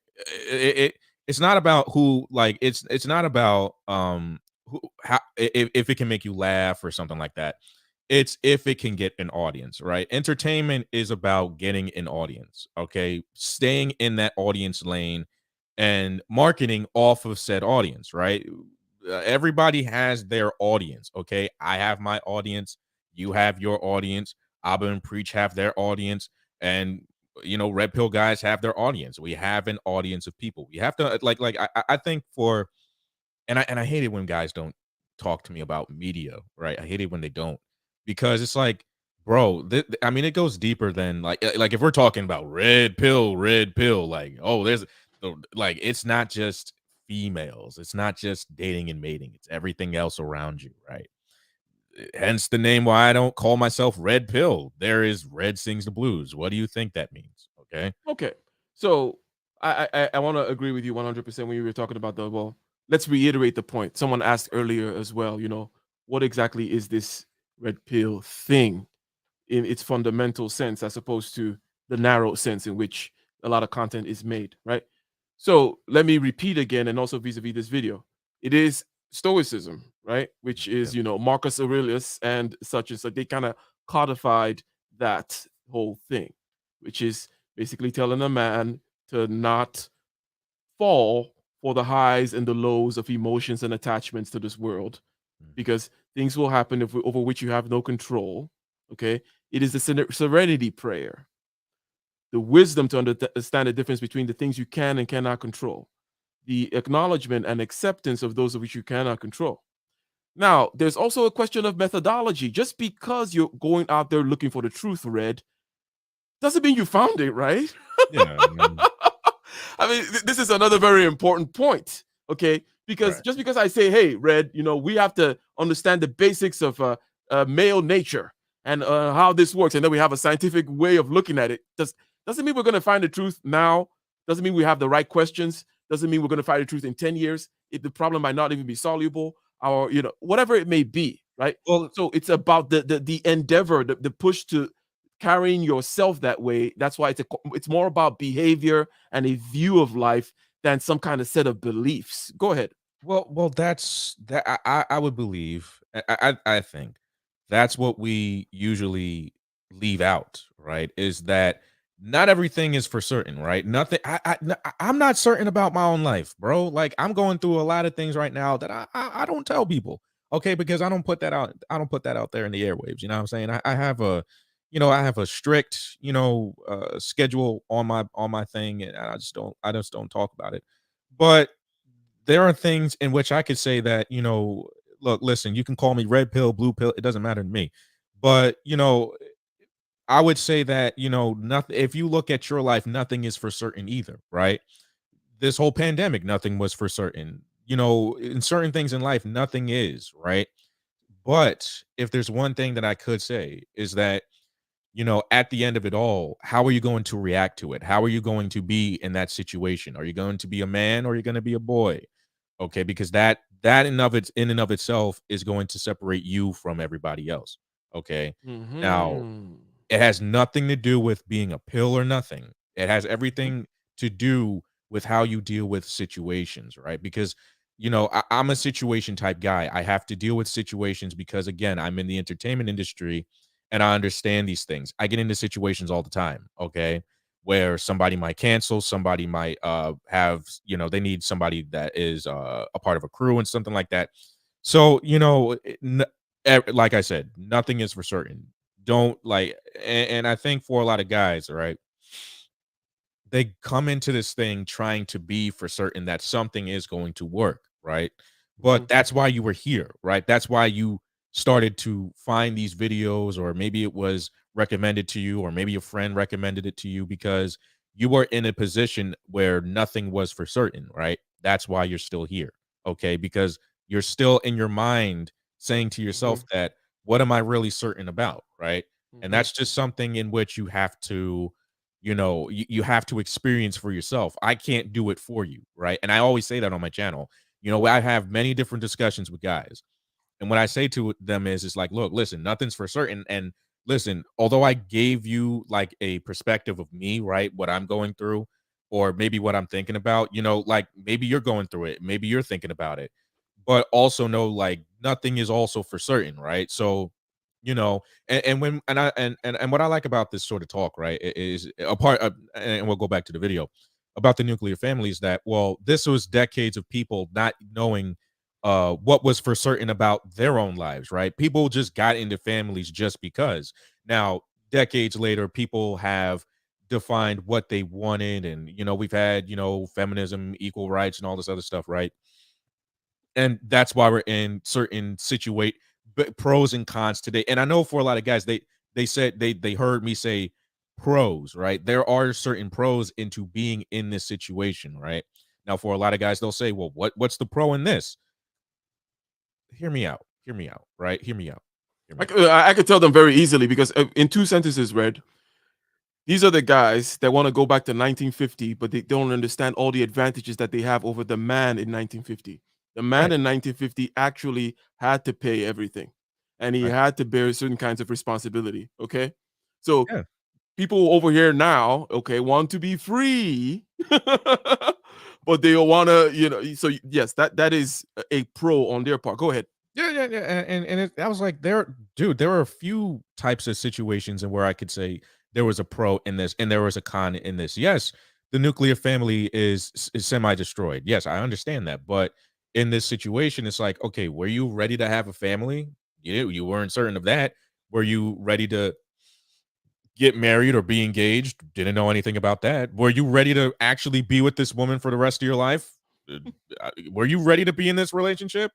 B: It's not about who, like, it's not about who, how, if it can make you laugh or something like that. It's if it can get an audience, right? Entertainment is about getting an audience, okay? Staying in that audience lane and marketing off of said audience, right? Everybody has their audience, okay? I have my audience, you have your audience, Abba and Preach have their audience, and you know, Red Pill guys have their audience. We have an audience of people. We have to I think for, and I hate it when guys don't talk to me about media, right? I hate it when they don't, because it's like, bro, I mean, it goes deeper than like if we're talking about red pill, like, oh, there's like, it's not just females, it's not just dating and mating, it's everything else around you, right? Hence the name why I don't call myself Red Pill. There is Red Sings the Blues. What do you think that means? Okay.
C: Okay. So I want to agree with you 100% when you were talking about well, let's reiterate the point. Someone asked earlier as well, what exactly is this red pill thing in its fundamental sense, as opposed to the narrow sense in which a lot of content is made, right? So let me repeat again, and also vis-a-vis this video. It is Stoicism, right? Which is, Marcus Aurelius and such and such. They kind of codified that whole thing, which is basically telling a man to not fall for the highs and the lows of emotions and attachments to this world, because things will happen over which you have no control. Okay, it is the serenity prayer, the wisdom to understand the difference between the things you can and cannot control, the acknowledgement and acceptance of those of which you cannot control. Now, there's also a question of methodology. Just because you're going out there looking for the truth, Red, doesn't mean you found it, right?
B: Yeah,
C: I mean, this is another very important point, okay? Because
B: right.
C: just because I say, hey, Red, we have to understand the basics of male nature and how this works, and then we have a scientific way of looking at it, doesn't mean we're going to find the truth now. Doesn't mean we have the right questions. Doesn't mean we're going to find the truth in 10 years. The problem might not even be soluble, or whatever it may be, right?
B: Well,
C: So it's about the endeavor, the push to carrying yourself that way. That's why it's more about behavior and a view of life than some kind of set of beliefs. Go ahead.
B: well, that's that. I would believe. I think that's what we usually leave out, right? Is that not everything is for certain, right? Nothing. I'm not certain about my own life, bro. Like I'm going through a lot of things right now that I don't tell people, okay? Because I don't put that out. I don't put that out there in the airwaves. You know what I'm saying? I have a, I have a strict, schedule on my thing, and I just don't talk about it. But there are things in which I could say that, look, listen, you can call me red pill, blue pill, it doesn't matter to me. But, I would say that, nothing, if you look at your life, nothing is for certain either, right? This whole pandemic, nothing was for certain. In certain things in life, nothing is, right? But if there's one thing that I could say is that, at the end of it all, how are you going to react to it? How are you going to be in that situation? Are you going to be a man or are you going to be a boy? Okay, because that in and of itself is going to separate you from everybody else. Okay. Now,
C: Mm-hmm.
B: it has nothing to do with being a pill or nothing. It has everything to do with how you deal with situations, right? Because I'm a situation type guy. I have to deal with situations because again, I'm in the entertainment industry and I understand these things. I get into situations all the time, okay? Where somebody might cancel, somebody might have, they need somebody that is a part of a crew and something like that. So, like I said, nothing is for certain. Don't like, and I think for a lot of guys, right, they come into this thing trying to be for certain that something is going to work, right? But that's why you were here, right? That's why you started to find these videos, or maybe it was recommended to you, or maybe a friend recommended it to you because you were in a position where nothing was for certain, right? That's why you're still here, okay? Because you're still in your mind saying to yourself that, what am I really certain about, right? And that's just something in which you have to, you have to experience for yourself. I can't do it for you, right? And I always say that on my channel. I have many different discussions with guys, and what I say to them is, it's like, look, listen, nothing's for certain. And listen, although I gave you like a perspective of me, right, what I'm going through, or maybe what I'm thinking about, like maybe you're going through it, maybe you're thinking about it, but also know like nothing is also for certain, right? So, and when and what I like about this sort of talk, right, is a part of, and we'll go back to the video about the nuclear family, is that, well, this was decades of people not knowing what was for certain about their own lives, right? People just got into families just because. Now, decades later, people have defined what they wanted, and we've had feminism, equal rights, and all this other stuff, right? And that's why we're in certain situate pros and cons today. And I know for a lot of guys, they said they heard me say pros, right? There are certain pros into being in this situation, right? Now, for a lot of guys, they'll say, well, what's the pro in this? Hear me out. Hear me out, right? Hear me out. Hear me out.
C: I could tell them very easily because in 2 sentences, Red, these are the guys that want to go back to 1950, but they don't understand all the advantages that they have over the man in 1950. The man
B: Right.
C: in 1950 actually had to pay everything, and he
B: Right.
C: had to bear certain kinds of responsibility. Okay. So
B: Yeah.
C: people over here now, okay, want to be free, but they want to, so yes, that is a pro on their part. Go ahead.
B: Yeah. I was like, there are a few types of situations and where I could say there was a pro in this and there was a con in this. Yes, the nuclear family is semi-destroyed. Yes, I understand that, but in this situation, it's like, okay, were you ready to have a family? You weren't certain of that. Were you ready to get married or be engaged? Didn't know anything about that. Were you ready to actually be with this woman for the rest of your life? Were you ready to be in this relationship?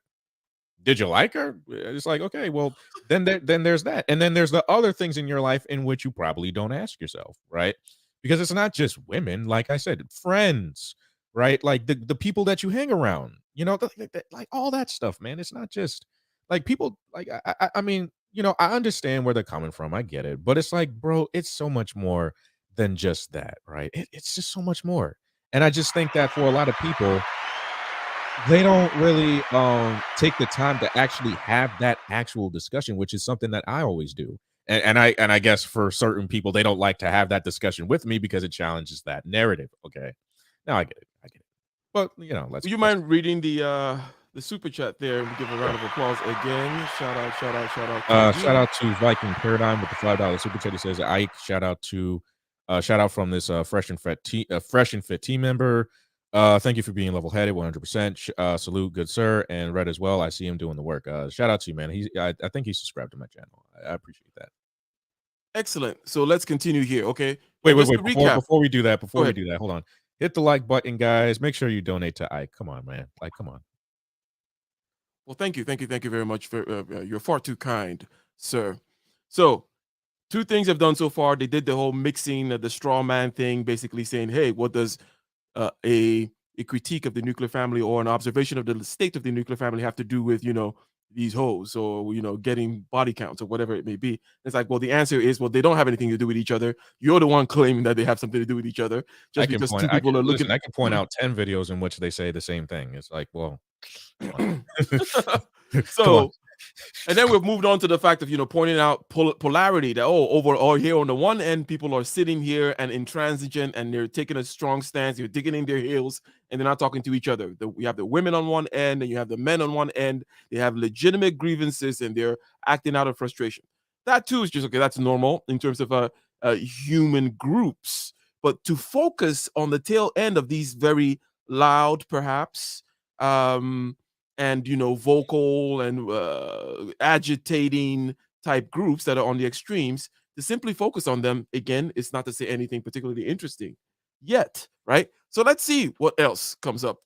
B: Did you like her? It's like, okay, well, then there's that. And then there's the other things in your life in which you probably don't ask yourself, right? Because it's not just women, like I said, friends, right? Like the people that you hang around, like all that stuff, man. It's not just like people like I mean, I understand where they're coming from. I get it. But it's like, bro, it's so much more than just that, right? It's just so much more. And I just think that for a lot of people, they don't really take the time to actually have that actual discussion, which is something that I always do. And I guess for certain people, they don't like to have that discussion with me because it challenges that narrative. Okay. Now I get it. I get it. But let's
C: Would you mind reading the super chat there and give a round of applause again? Shout out.
B: Shout out to Viking Paradigm with the $5 super chat. He says, Ike, shout out from this fresh and fit team member. Thank you for being level-headed, 100%. Salute, good sir, and Red as well. I see him doing the work. Shout out to you, man. I think he's subscribed to my channel. I appreciate that.
C: Excellent. So let's continue here. Okay.
B: Wait. Before we do that, hold on. Hit the like button, guys. Make sure you donate to Ike. Come on, man. Like, come on.
C: Well, thank you very much for you're far too kind, sir. So, two things I've done so far. They did the whole mixing of the straw man thing, basically saying, "Hey, what does a critique of the nuclear family or an observation of the state of the nuclear family have to do with these hoes or getting body counts or whatever it may be?" It's like, well, the answer is, well, they don't have anything to do with each other. You're the one claiming that they have something to do with each other. Just because two people are looking.
B: I can point out 10 videos in which they say the same thing. It's like, well.
C: So, and then we've moved on to the fact of pointing out polarity, that over here on the one end, people are sitting here and intransigent and they're taking a strong stance, they're digging in their heels and they're not talking to each other. You have the women on one end and you have the men on one end. They have legitimate grievances and they're acting out of frustration. That too is just okay. That's normal in terms of human groups. But to focus on the tail end of these very loud, perhaps, and vocal and agitating type groups that are on the extremes, to simply focus on them again is not to say anything particularly interesting yet, right? So let's see what else comes up.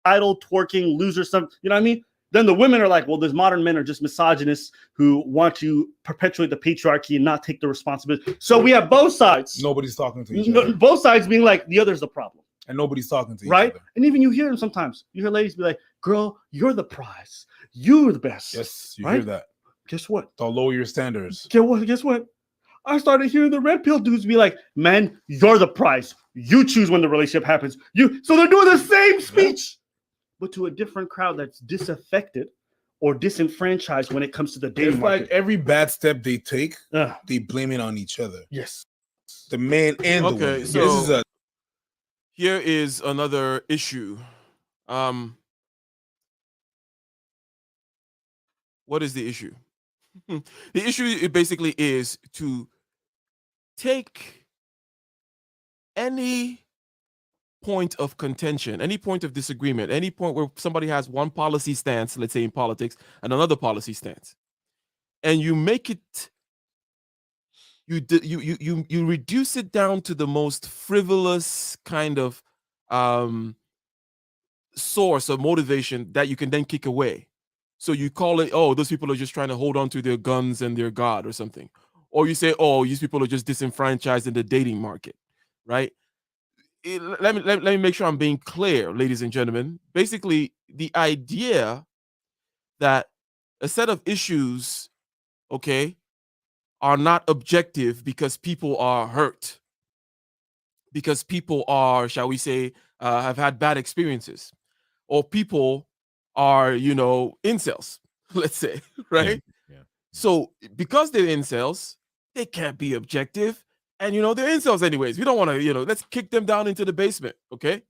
D: Idle, twerking, loser, some, you know what I mean? Then the women are like, well, these modern men are just misogynists who want to perpetuate the patriarchy and not take the responsibility. So we have both sides.
E: Nobody's talking to each other.
D: Both sides being like, the other's the problem.
E: And nobody's talking to each
D: right?
E: other.
D: And even you hear them sometimes. You hear ladies be like, girl, you're the prize. You're the best.
E: Yes, you
D: right?
E: hear that.
D: Guess what?
E: They'll lower your standards.
D: Guess what? I started hearing the red pill dudes be like, man, you're the prize. You choose when the relationship happens. So they're doing the same speech, but to a different crowd that's disaffected or disenfranchised when it comes to the dating market.
E: Like every bad step they take, they blame it on each other.
D: Yes.
E: The man and the woman.
C: So here is another issue. What is the issue? The issue basically is to take any point of contention, any point of disagreement, any point where somebody has one policy stance, let's say in politics, and another policy stance, and you make it, you reduce it down to the most frivolous kind of source of motivation that you can then kick away. So you call it, oh, those people are just trying to hold on to their guns and their God or something. Or you say, oh, these people are just disenfranchised in the dating market, right? Let me make sure I'm being clear, ladies and gentlemen. Basically, the idea that a set of issues, okay, are not objective because people are hurt, because people are, shall we say, have had bad experiences, or people are, incels, let's say, right?
B: Yeah.
C: So because they're incels, they can't be objective. And, they're incels anyways. We don't want to, let's kick them down into the basement, okay?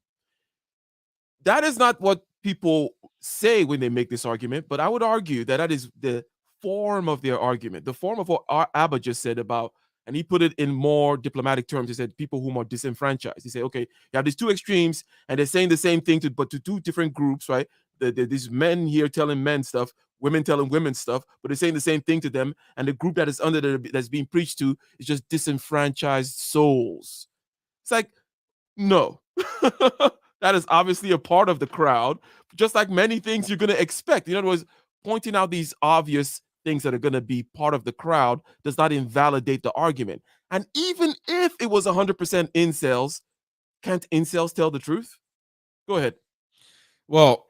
C: That is not what people say when they make this argument, but I would argue that is the form of their argument, the form of what Abba just said about And he put it in more diplomatic terms. He said people who are disenfranchised. He said, okay, you have these two extremes, and they're saying the same thing but to two different groups, right? These men here telling men stuff, women telling women stuff, but they're saying the same thing to them. And the group that is that's being preached to is just disenfranchised souls. It's like, no. That is obviously a part of the crowd, just like many things you're going to expect. In other words, pointing out these obvious things that are going to be part of the crowd does not invalidate the argument. And even if it was 100% incels, can't incels tell the truth? Go ahead.
B: Well,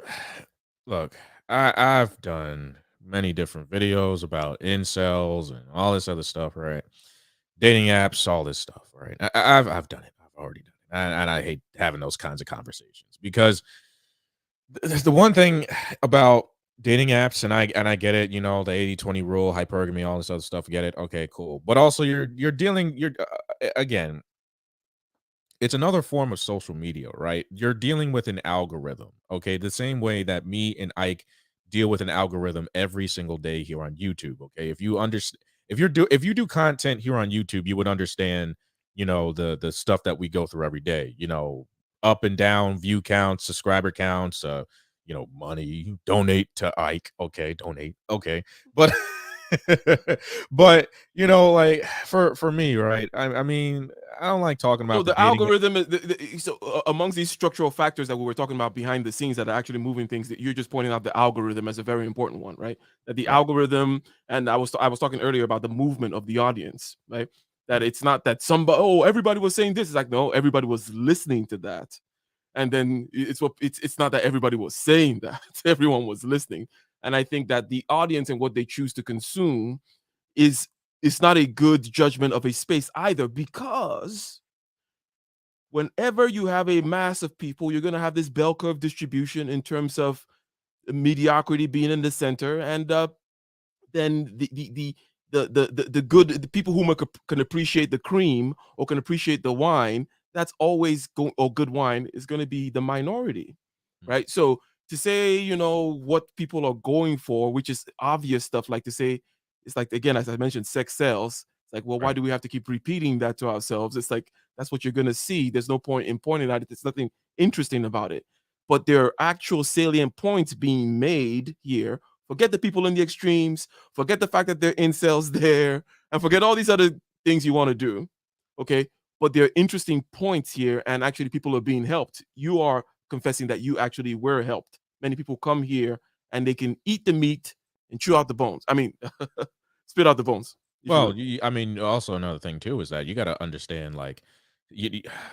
B: look, I've done many different videos about incels and all this other stuff, right? Dating apps, all this stuff, right? I've done it. I've already done it. And I hate having those kinds of conversations because the one thing about dating apps, and I get it, you know, the 80-20 rule, hypergamy, all this other stuff, get it. Okay, cool. But also you're dealing again, it's another form of social media, right? You're dealing with an algorithm, okay? The same way that me and Ike deal with an algorithm every single day here on YouTube, okay? If you understand, if you do content here on YouTube, you would understand, you know, the stuff that we go through every day, you know, up and down view counts, subscriber counts, you know, money, donate to Ike, okay, donate, okay. But but you know, like for me, right? I mean, I don't like talking about
C: So the
B: dating.
C: algorithm, amongst these structural factors that we were talking about behind the scenes that are actually moving things, that you're just pointing out the algorithm as a very important one, right? That the
B: Right.
C: algorithm, and I was talking earlier about the movement of the audience, right? That it's not that somebody, everybody was saying this. It's like, no, everybody was listening to that. And then it's not that everybody was saying that. Everyone was listening. And I think that the audience and what they choose to consume is not a good judgment of a space either, because whenever you have a mass of people, you're going to have this bell curve distribution in terms of mediocrity being in the center, and then the good, the people who can appreciate the cream or can appreciate the wine, that's always or good wine is going to be the minority, right? So to say, you know, what people are going for, which is obvious stuff, like to say, it's like, again, as I mentioned, sex sells. It's like, well, why
B: Right.
C: do we have to keep repeating that to ourselves? It's like, that's what you're going to see. There's no point in pointing at it. There's nothing interesting about it. But there are actual salient points being made here. Forget the people in the extremes. Forget the fact that there are incels there, and forget all these other things you want to do. Okay. But there are interesting points here, and actually people are being helped. You are confessing that you actually were helped. Many people come here and they can eat the meat and chew out the bones. I mean, spit out the bones.
B: Well, I mean, also another thing too is that you got to understand, like,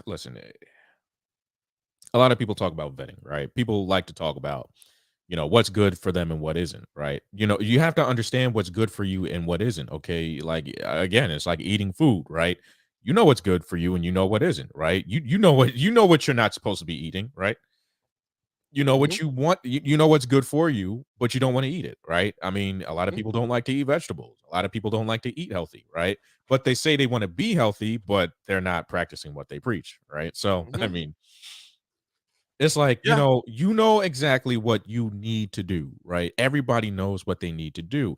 B: listen, a lot of people talk about vetting, right? People like to talk about, you know, what's good for them and what isn't, right? You know, you have to understand what's good for you and what isn't, okay? Like, again, it's like eating food, right? You know what's good for you and you know what isn't, right? You know what you're not supposed to be eating, right? You know what you want, you know what's good for you, but you don't want to eat it, right? I mean, a lot of people don't like to eat vegetables. A lot of people don't like to eat healthy, right? But they say they want to be healthy, but they're not practicing what they preach, right? So, I mean, it's like,
C: Yeah.
B: you know exactly what you need to do, right? Everybody knows what they need to do.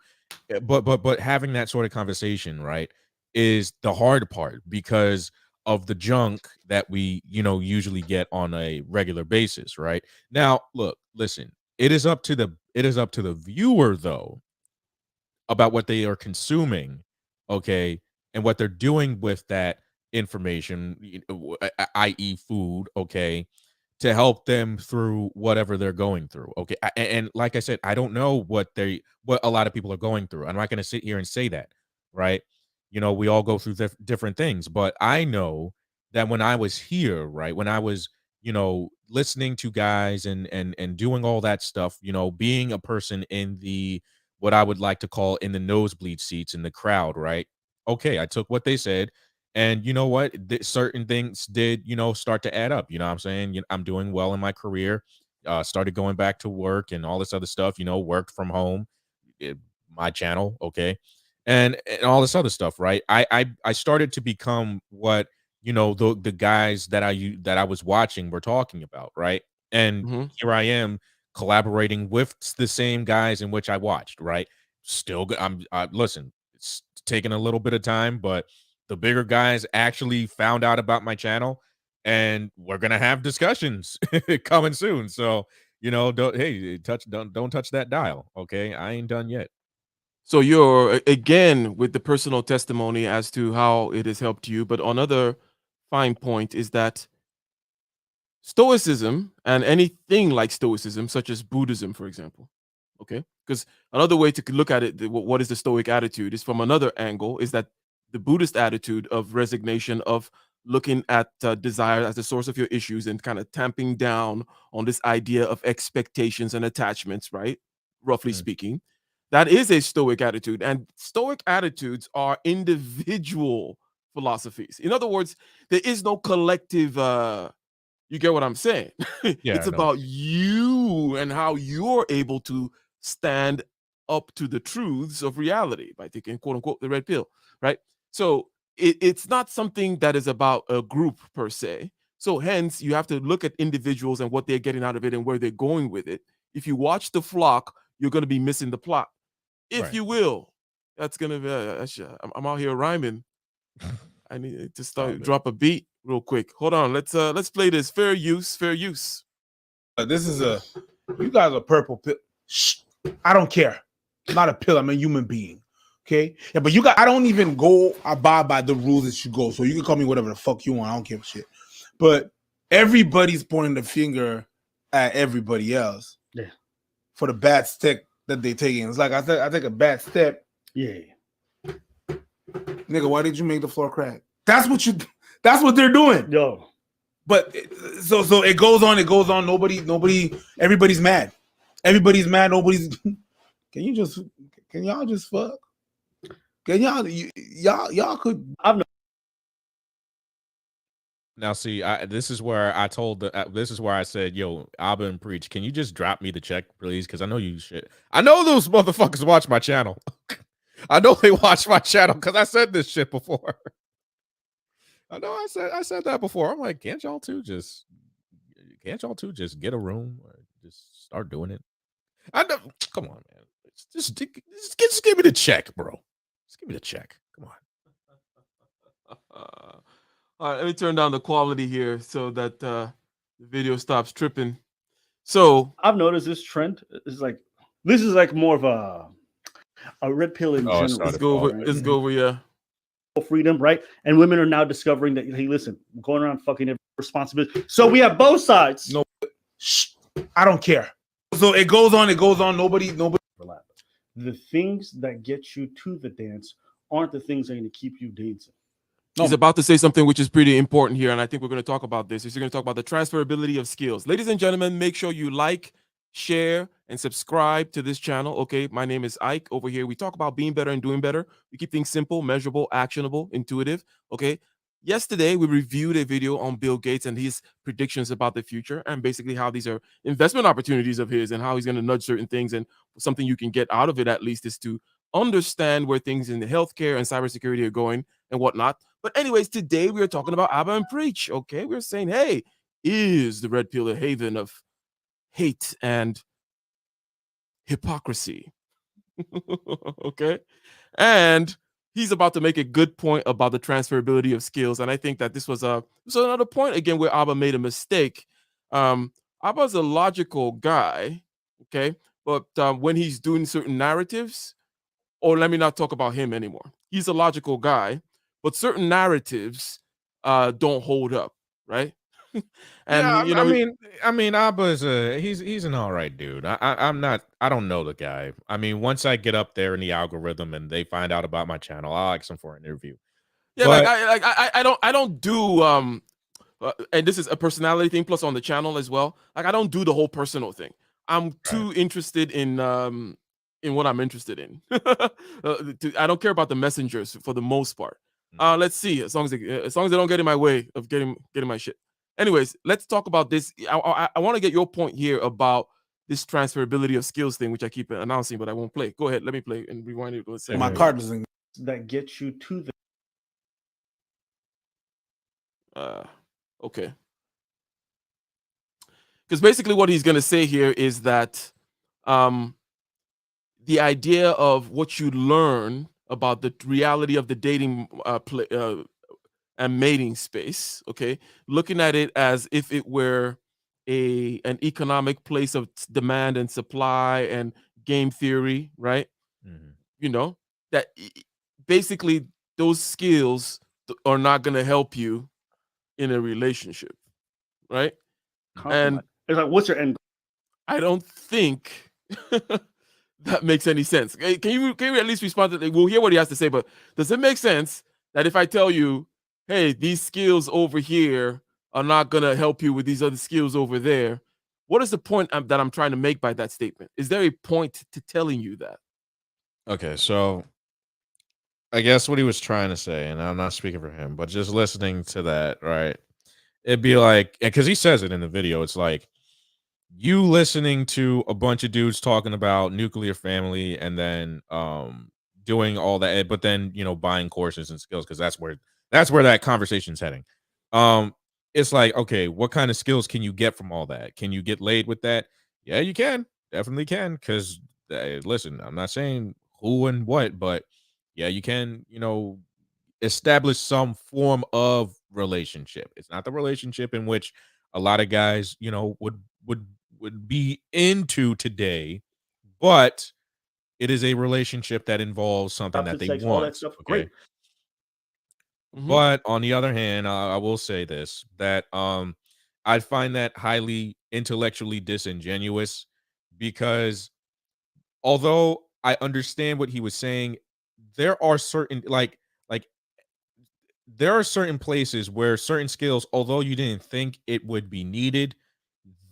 B: But having that sort of conversation, right, is the hard part because of the junk that we, you know, usually get on a regular basis, right? Now, look, listen, it is up to the viewer though about what they are consuming, okay, and what they're doing with that information, i.e., food, okay, to help them through whatever they're going through. Okay. And like I said, I don't know what a lot of people are going through. I'm not going to sit here and say that, right? You know, we all go through different things, but I know that when I was here, right, when I was, you know, listening to guys and doing all that stuff, you know, being a person in the what I would like to call in the nosebleed seats in the crowd, right? Okay, I took what they said, and you know what? Certain things did, you know, start to add up. You know what I'm saying? I'm doing well in my career. Started going back to work and all this other stuff. You know, worked from home, my channel, okay, and all this other stuff, right? I started to become what, you know, the guys that I was watching were talking about, right? And here I am collaborating with the same guys in which I watched, right? Still, listen, it's taking a little bit of time, but the bigger guys actually found out about my channel, and we're gonna have discussions coming soon. So don't touch that dial. Okay, I ain't done yet.
C: So you're again with the personal testimony as to how it has helped you, but another fine point is that Stoicism and anything like Stoicism, such as Buddhism, for example, okay? Because another way to look at it, what is the Stoic attitude, is from another angle, is that the Buddhist attitude of resignation, of looking at desire as the source of your issues and kind of tamping down on this idea of expectations and attachments, right? Roughly speaking, that is a Stoic attitude. And Stoic attitudes are individual philosophies. In other words, there is no collective. You get what I'm saying?
B: Yeah,
C: It's
B: I know.
C: about you and how you're able to stand up to the truths of reality by taking, quote unquote, the red pill, right? So it's not something that is about a group per se. So hence, you have to look at individuals and what they're getting out of it and where they're going with it. If you watch the flock, you're going to be missing the plot, if
B: Right.
C: you will. That's going to be, I'm out here rhyming. I need to start drop a beat real quick. Hold on. Let's play this. Fair use.
E: This is you guys are purple pill. Shh. I don't care. I'm not a pill. I'm a human being. Okay. Yeah, but I don't even abide by the rules that you go. So you can call me whatever the fuck you want. I don't give a shit. But everybody's pointing the finger at everybody else.
D: Yeah.
E: For the bad step that they taking. It's like I take a bad step.
D: Yeah.
E: Nigga, why did you make the floor crack? That's what they're doing.
D: Yo.
E: But so it goes on. Nobody, everybody's mad. Everybody's mad. Nobody's. Can y'all just fuck? Can y'all could.
B: Now, see, this is where I told this is where I said, "Yo, Abba and Preach, can you just drop me the check, please? Because I know you shit. I know those motherfuckers watch my channel. I know they watch my channel because I said this shit before. I know I said that before. I'm like, can't y'all two just get a room or just start doing it? I know. Come on, man. Just give me the check, bro. Just give me the check. Come on.
C: All right, let me turn down the quality here so that the video stops tripping. So
D: I've noticed this trend is like, this is like more of a red pill in general.
C: Let's go over, yeah.
D: Freedom, right? And women are now discovering that, hey, listen, I'm going around fucking responsibility. So we have both sides.
E: No, shh, I don't care. So it goes on. Nobody.
D: The things that get you to the dance aren't the things that are going to keep you dancing.
C: No. He's about to say something which is pretty important here, and I think we're going to talk about this. He's going to talk about the transferability of skills. Ladies and gentlemen, make sure you like, share, and subscribe to this channel. Okay, my name is Ike. Over here, we talk about being better and doing better. We keep things simple, measurable, actionable, intuitive. Okay. Yesterday, we reviewed a video on Bill Gates and his predictions about the future, and basically how these are investment opportunities of his and how he's going to nudge certain things. And something you can get out of it, at least, is to understand where things in the healthcare and cybersecurity are going and whatnot. But anyways, today we are talking about Abba and Preach. Okay, we're saying, hey, is the red pill a haven of hate and hypocrisy? Okay, and he's about to make a good point about the transferability of skills, and I think that this was another point again where Abba made a mistake. Abba's a logical guy, okay, but when he's doing certain narratives, or let me not talk about him anymore. He's a logical guy, but certain narratives don't hold up, right?
B: And yeah, I mean, Abba's he's an all right dude. I don't know the guy. I mean, once I get up there in the algorithm and they find out about my channel, I'll ask him for an interview.
C: Yeah, but I don't do and this is a personality thing plus on the channel as well. Like I don't do the whole personal thing. I'm too interested in what I'm interested in. I don't care about the messengers for the most part. Let's see, as long as they don't get in my way of getting my shit. Anyways, let's talk about this. I want to get your point here about this transferability of skills thing, which I keep announcing, but I won't play. Go ahead, let me play and rewind it. Let's say
E: my card doesn't.
D: That gets you to the.
C: Okay. Because basically what he's going to say here is that the idea of what you learn about the reality of the dating and mating space, okay, looking at it as if it were an economic place of demand and supply and game theory, right?
B: Mhm.
C: You know, that basically those skills are not going to help you in a relationship, right?
D: Compromise.
C: And
D: It's like, what's your end goal?
C: I don't think that makes any sense. Can you at least respond to that? We'll hear what he has to say, but does it make sense that if I tell you, hey, these skills over here are not going to help you with these other skills over there? What is the point that I'm trying to make by that statement? Is there a point to telling you that?
B: Okay, so I guess what he was trying to say, and I'm not speaking for him, but just listening to that, right? It'd be like, because he says it in the video, it's like you listening to a bunch of dudes talking about nuclear family and then doing all that, but then buying courses and skills because that's where that conversation's heading. Um, it's like, okay, what kind of skills can you get from all that? Can you get laid with that? Yeah, you can, definitely can. Because listen, I'm not saying who and what, but yeah, you can, establish some form of relationship. It's not the relationship in which a lot of guys, would be into today, but it is a relationship that involves something that
D: Opposite
B: they
D: sex, all that
B: want.
D: stuff.
B: Okay.
D: Great.
B: But on the other hand, I will say this that I find that highly intellectually disingenuous because although I understand what he was saying, there are certain like there are certain places where certain skills, although you didn't think it would be needed,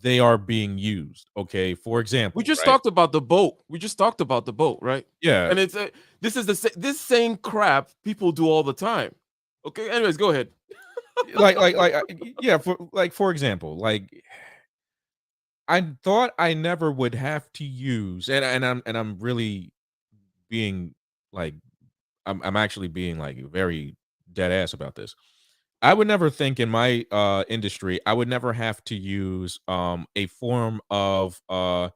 B: they are being used. Okay, for
C: We
B: example,
C: just
B: right?
C: talked about the boat. We just talked about the boat, right?
B: Yeah,
C: And it's this is this same crap people do all the time. Okay. Anyways, go ahead.
B: yeah. For example, like I thought I never would have to use, and I'm really being like I'm actually being like very dead ass about this. I would never think in my industry I would never have to use a form of I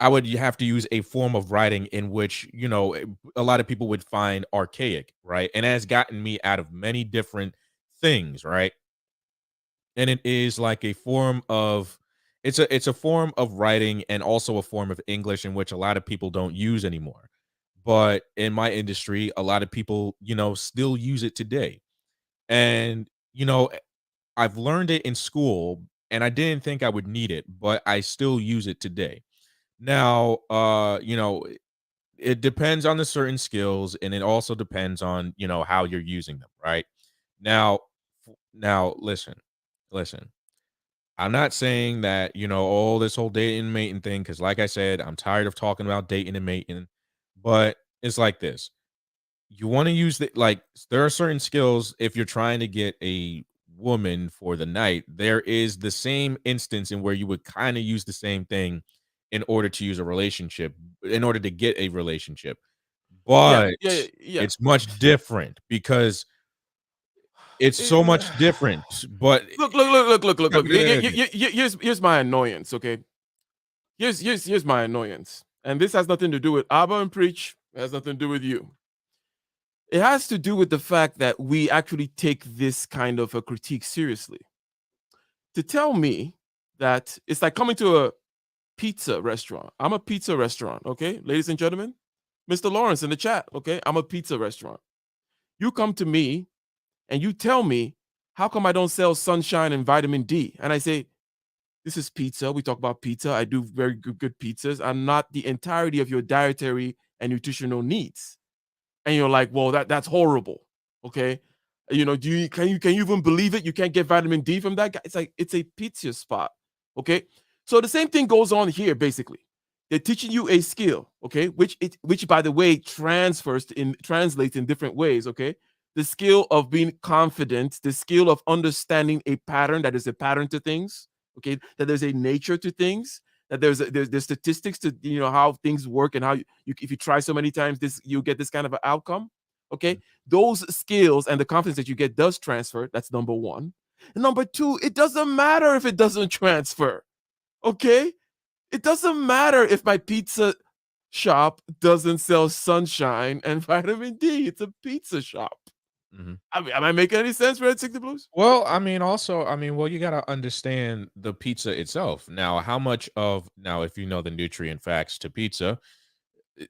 B: would have to use a form of writing in which, a lot of people would find archaic, right? And it has gotten me out of many different things, right? And it is like a form of it's a form of writing and also a form of English in which a lot of people don't use anymore. But in my industry, a lot of people, still use it today. And, I've learned it in school and I didn't think I would need it, but I still use it today. Now, it depends on the certain skills and it also depends on, how you're using them, right? Now, now listen. I'm not saying that, all this whole dating and mating thing, because like I said, I'm tired of talking about dating and mating, but it's like this. You want to use there are certain skills if you're trying to get a woman for the night, there is the same instance in where you would kind of use the same thing in order to use a relationship, in order to get a relationship.
C: Yeah,
B: But
C: yeah, yeah.
B: it's much different because it's so
C: Eh,
B: much different. But
C: look. Here's my annoyance. Okay, here's my annoyance, and this has nothing to do with Abba and Preach. It has nothing to do with you. It has to do with the fact that we actually take this kind of a critique seriously. To tell me that it's like coming to a pizza restaurant. I'm a pizza restaurant, okay, ladies and gentlemen. Mr. Lawrence in the chat, okay, I'm a pizza restaurant. You come to me and you tell me, how come I don't sell sunshine and vitamin D? And I say, this is pizza. We talk about pizza. I do very good pizzas. I'm not the entirety of your dietary and nutritional needs. And you're like, well, that's horrible. Okay. Can you even believe it? You can't get vitamin D from that guy. It's like it's a pizza spot. Okay. So the same thing goes on here, basically. They're teaching you a skill, okay, which by the way translates in different ways, okay. The skill of being confident, the skill of understanding a pattern, that is a pattern to things, okay, that there's a nature to things, that there's statistics to how things work and how if you try so many times you get this kind of an outcome, okay. Those skills and the confidence that you get does transfer. That's number one. And number two, it doesn't matter if it doesn't transfer, okay. It doesn't matter if my pizza shop doesn't sell sunshine and vitamin D. It's a pizza shop.
B: Mhm.
C: I mean, am I making any sense, Red 60 Blues?
B: Well, I mean, also, I mean, well, you gotta understand the pizza itself. Now, how much of now, if you know the nutrient facts to pizza,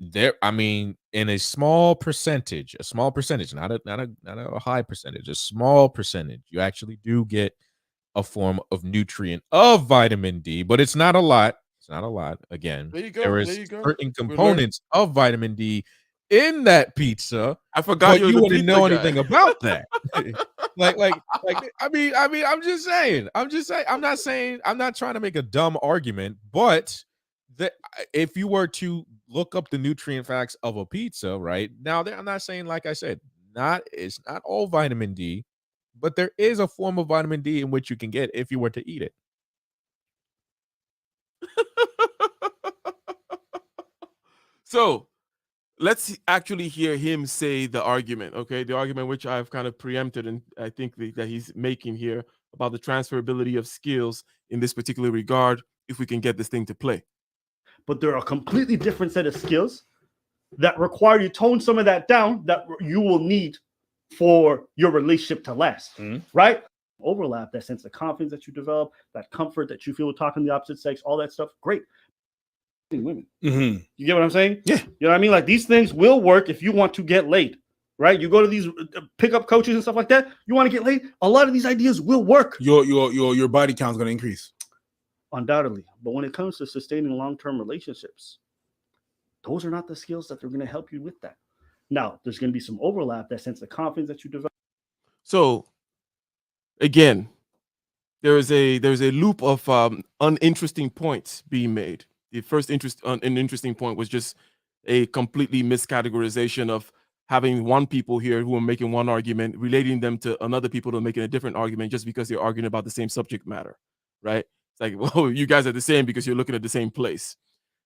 B: there, I mean, in a small percentage, not a high percentage, a small percentage, you actually do get a form of nutrient of vitamin D, but it's not a lot. It's not a lot. Again,
C: There you go.
B: there
C: There
B: is
C: you go.
B: certain
C: We learned.
B: components of vitamin D in that pizza,
C: I forgot
B: but
C: you were
B: you
C: the
B: wouldn't
C: pizza
B: know
C: guy.
B: anything about that. I mean, I'm just saying. I'm not trying to make a dumb argument, but if you were to look up the nutrient facts of a pizza, right now, I'm not saying, like I said, it's not all vitamin D, but there is a form of vitamin D in which you can get if you were to eat it.
C: So let's actually hear him say the argument, okay? The argument which I've kind of preempted, and I think that he's making here about the transferability of skills in this particular regard, if we can get this thing to play.
D: But there are a completely different set of skills that require you tone some of that down that you will need for your relationship to last, right? Overlap, that sense of confidence that you develop, that comfort that you feel with talking to the opposite sex, all that stuff, great. Women. You get what I'm saying?
E: Yeah.
D: You know what I mean? Like, these things will work if you want to get laid, right? You go to these pickup coaches and stuff like that. You want to get laid. A lot of these ideas will work.
E: Your body count's going to increase.
D: Undoubtedly. But when it comes to sustaining long-term relationships, those are not the skills that are going to help you with that. Now, there's going to be some overlap, that sense of confidence that you develop.
C: So again, there's a loop of uninteresting points being made. The first an interesting point was just a completely miscategorization of having one people here who are making one argument, relating them to another people who are making a different argument just because they're arguing about the same subject matter, right? It's like, well, you guys are the same because you're looking at the same place.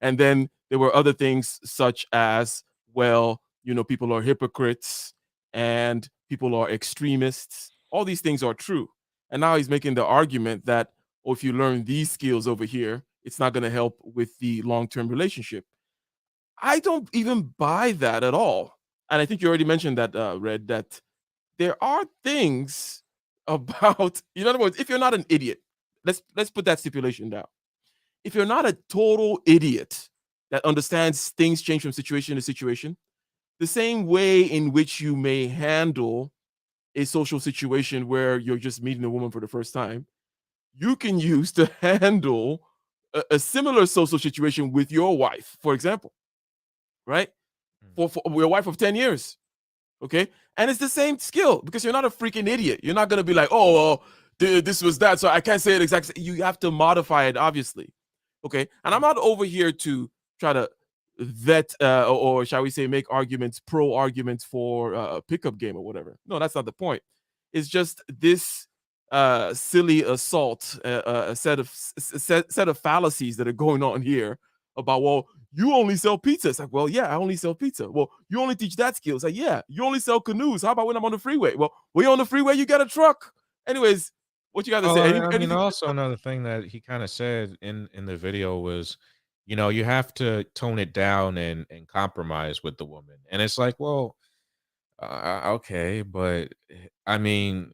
C: And then there were other things such as, well, people are hypocrites and people are extremists. All these things are true. And now he's making the argument that, oh, if you learn these skills over here, it's not going to help with the long-term relationship. I don't even buy that at all. And I think you already mentioned that, Red, that there are things about, in other words, if you're not an idiot, let's put that stipulation down. If you're not a total idiot that understands things change from situation to situation, the same way in which you may handle a social situation where you're just meeting a woman for the first time, you can use to handle a similar social situation with your wife, for example, right? For your wife of 10 years, okay? And it's the same skill because you're not a freaking idiot. You're not going to be like, oh, well, this was that, so I can't say it exactly. You have to modify it, obviously, okay? And I'm not over here to try to vet or shall we say make pro arguments for a pickup game or whatever. No, that's not the point. It's just this silly assault, a set of fallacies that are going on here about, well, you only sell pizza. It's like, well, yeah, I only sell pizza. Well, you only teach that skill. It's like, yeah, you only sell canoes. How about when I'm on the freeway? Well, when you're on the freeway, you get a truck. Anyways, what you got to say?
B: I mean, also another thing that he kind of said in the video was, you have to tone it down and compromise with the woman. And it's like, well, okay, but I mean,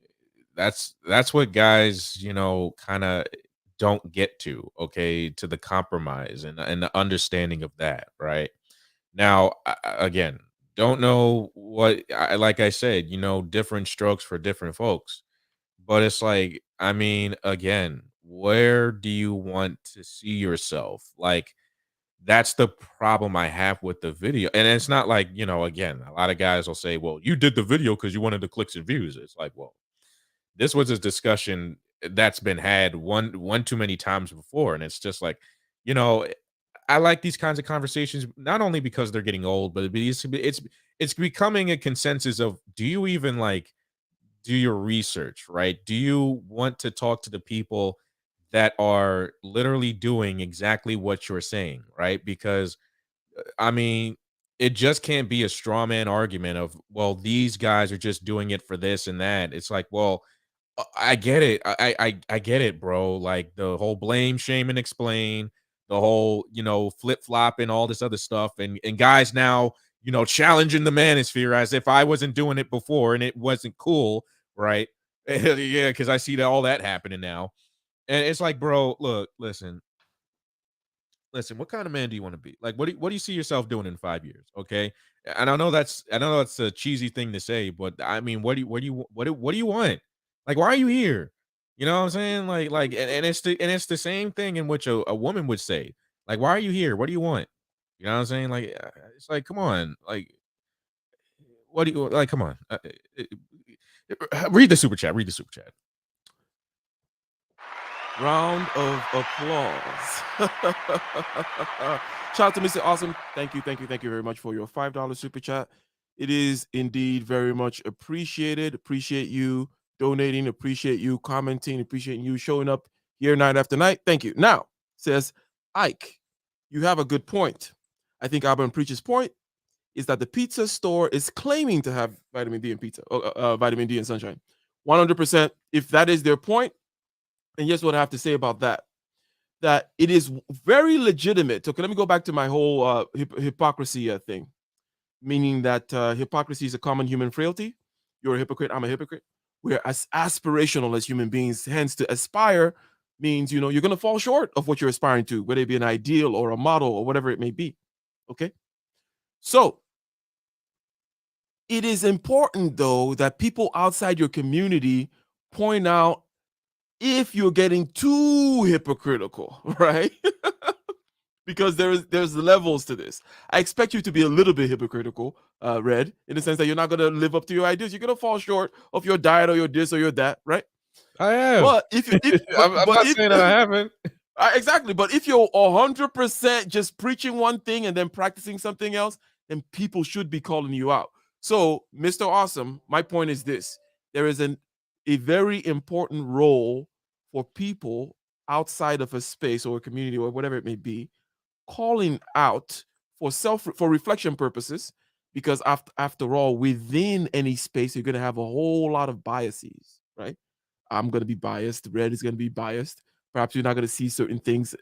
B: that's what guys, kind of don't get to, okay, to the compromise and the understanding of that, right? Now, again, don't know like I said, different strokes for different folks. But it's like, I mean, again, where do you want to see yourself? Like, that's the problem I have with the video. And it's not like, again, a lot of guys will say, well, you did the video because you wanted the clicks and views. It's like, well, this was a discussion that's been had one too many times before. And it's just like, I like these kinds of conversations, not only because they're getting old, but it's becoming a consensus of, do you even like do your research, right? Do you want to talk to the people that are literally doing exactly what you're saying, right? Because I mean, it just can't be a straw man argument of, well, these guys are just doing it for this and that. It's like, well, I get it. I get it, bro. Like the whole blame, shame, and explain, the whole, you know, flip-flopping, all this other stuff, and guys now, you know, challenging the manosphere as if I wasn't doing it before and it wasn't cool, right? Yeah, because I see that all that happening now. And it's like, bro, look, listen, what kind of man do you want to be? Like, what do you see yourself doing in 5 years? Okay. And I know that's a cheesy thing to say, but I mean, what do you want? Like, why are you here? You know what I'm saying? And it's the same thing in which a woman would say. Like, why are you here? What do you want? You know what I'm saying? Like, it's like, come on, like, what do you like? Come on, read the super chat. Read the super chat.
C: Round of applause. Shout out to Mr. Awesome. Thank you very much for your $5 super chat. It is indeed very much appreciated. Appreciate you donating, appreciate you commenting, appreciate you showing up here night after night. Thank you. Now, says Ike, you have a good point. I think Alban Preach's point is that the pizza store is claiming to have vitamin D in pizza, vitamin D in sunshine. 100%. If that is their point, and here's what I have to say about that. That it is very legitimate. Okay, let me go back to my whole hypocrisy thing. Meaning that hypocrisy is a common human frailty. You're a hypocrite, I'm a hypocrite. We're as aspirational as human beings. Hence, to aspire means, you know, you're going to fall short of what you're aspiring to, whether it be an ideal or a model or whatever it may be. Okay? So, it is important, though, that people outside your community point out if you're getting too hypocritical, right? Because there's levels to this. I expect you to be a little bit hypocritical, Red, in the sense that you're not going to live up to your ideas. You're going to fall short of your diet or your this or your that, right?
B: I am.
C: But
B: I'm not saying that I haven't.
C: Exactly. But if you're 100% just preaching one thing and then practicing something else, then people should be calling you out. So, Mr. Awesome, my point is this. There is a very important role for people outside of a space or a community or whatever it may be, calling out for reflection purposes, because after all, within any space, you're going to have a whole lot of biases, right? I'm going to be biased. Red is going to be biased. Perhaps you're not going to see certain things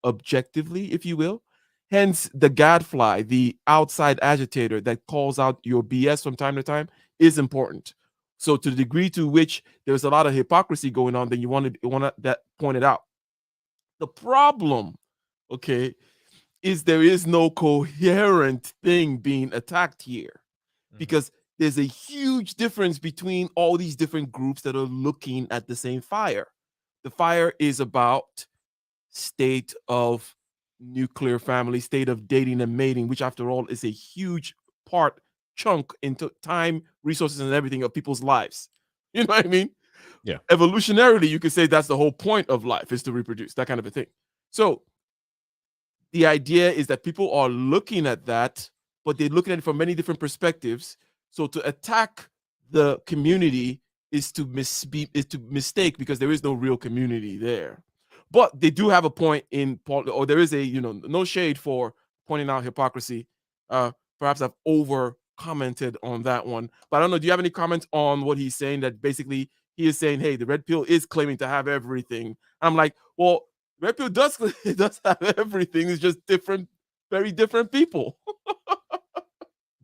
C: objectively, if you will. Hence, the gadfly, the outside agitator that calls out your BS from time to time, is important. So, to the degree to which there's a lot of hypocrisy going on, then you want that pointed out. The problem, okay, is there is no coherent thing being attacked here, because there's a huge difference between all these different groups that are looking at the same fire. The fire is about state of nuclear family, state of dating and mating, which after all is a huge chunk into time, resources, and everything of people's lives. You know what I mean?
B: Yeah.
C: Evolutionarily, you could say that's the whole point of life, is to reproduce, that kind of a thing. So the idea is that people are looking at that, but they're looking at it from many different perspectives. So to attack the community is to mistake, because there is no real community there. But they do have a point or there is a, you know, no shade for pointing out hypocrisy. Perhaps I've over commented on that one, but I don't know. Do you have any comments on what he's saying? That basically he is saying, hey, the red pill is claiming to have everything. I'm like, well, red pill does have everything. It's just different, very different people.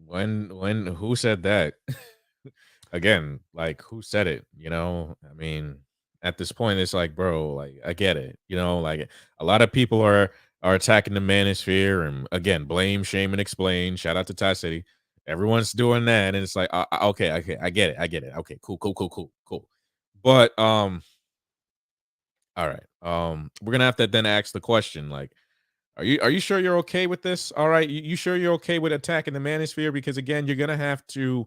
B: When who said that? Again, like, who said it? You know, I mean, at this point, it's like, bro, like, I get it. You know, like, a lot of people are attacking the manosphere, and again, blame, shame, and explain. Shout out to Ty City. Everyone's doing that, and it's like, okay, I get it. Okay, cool. But all right, we're gonna have to then ask the question, like, are you sure you're okay with this? All right, you sure you're okay with attacking the manosphere? Because again, you're gonna have to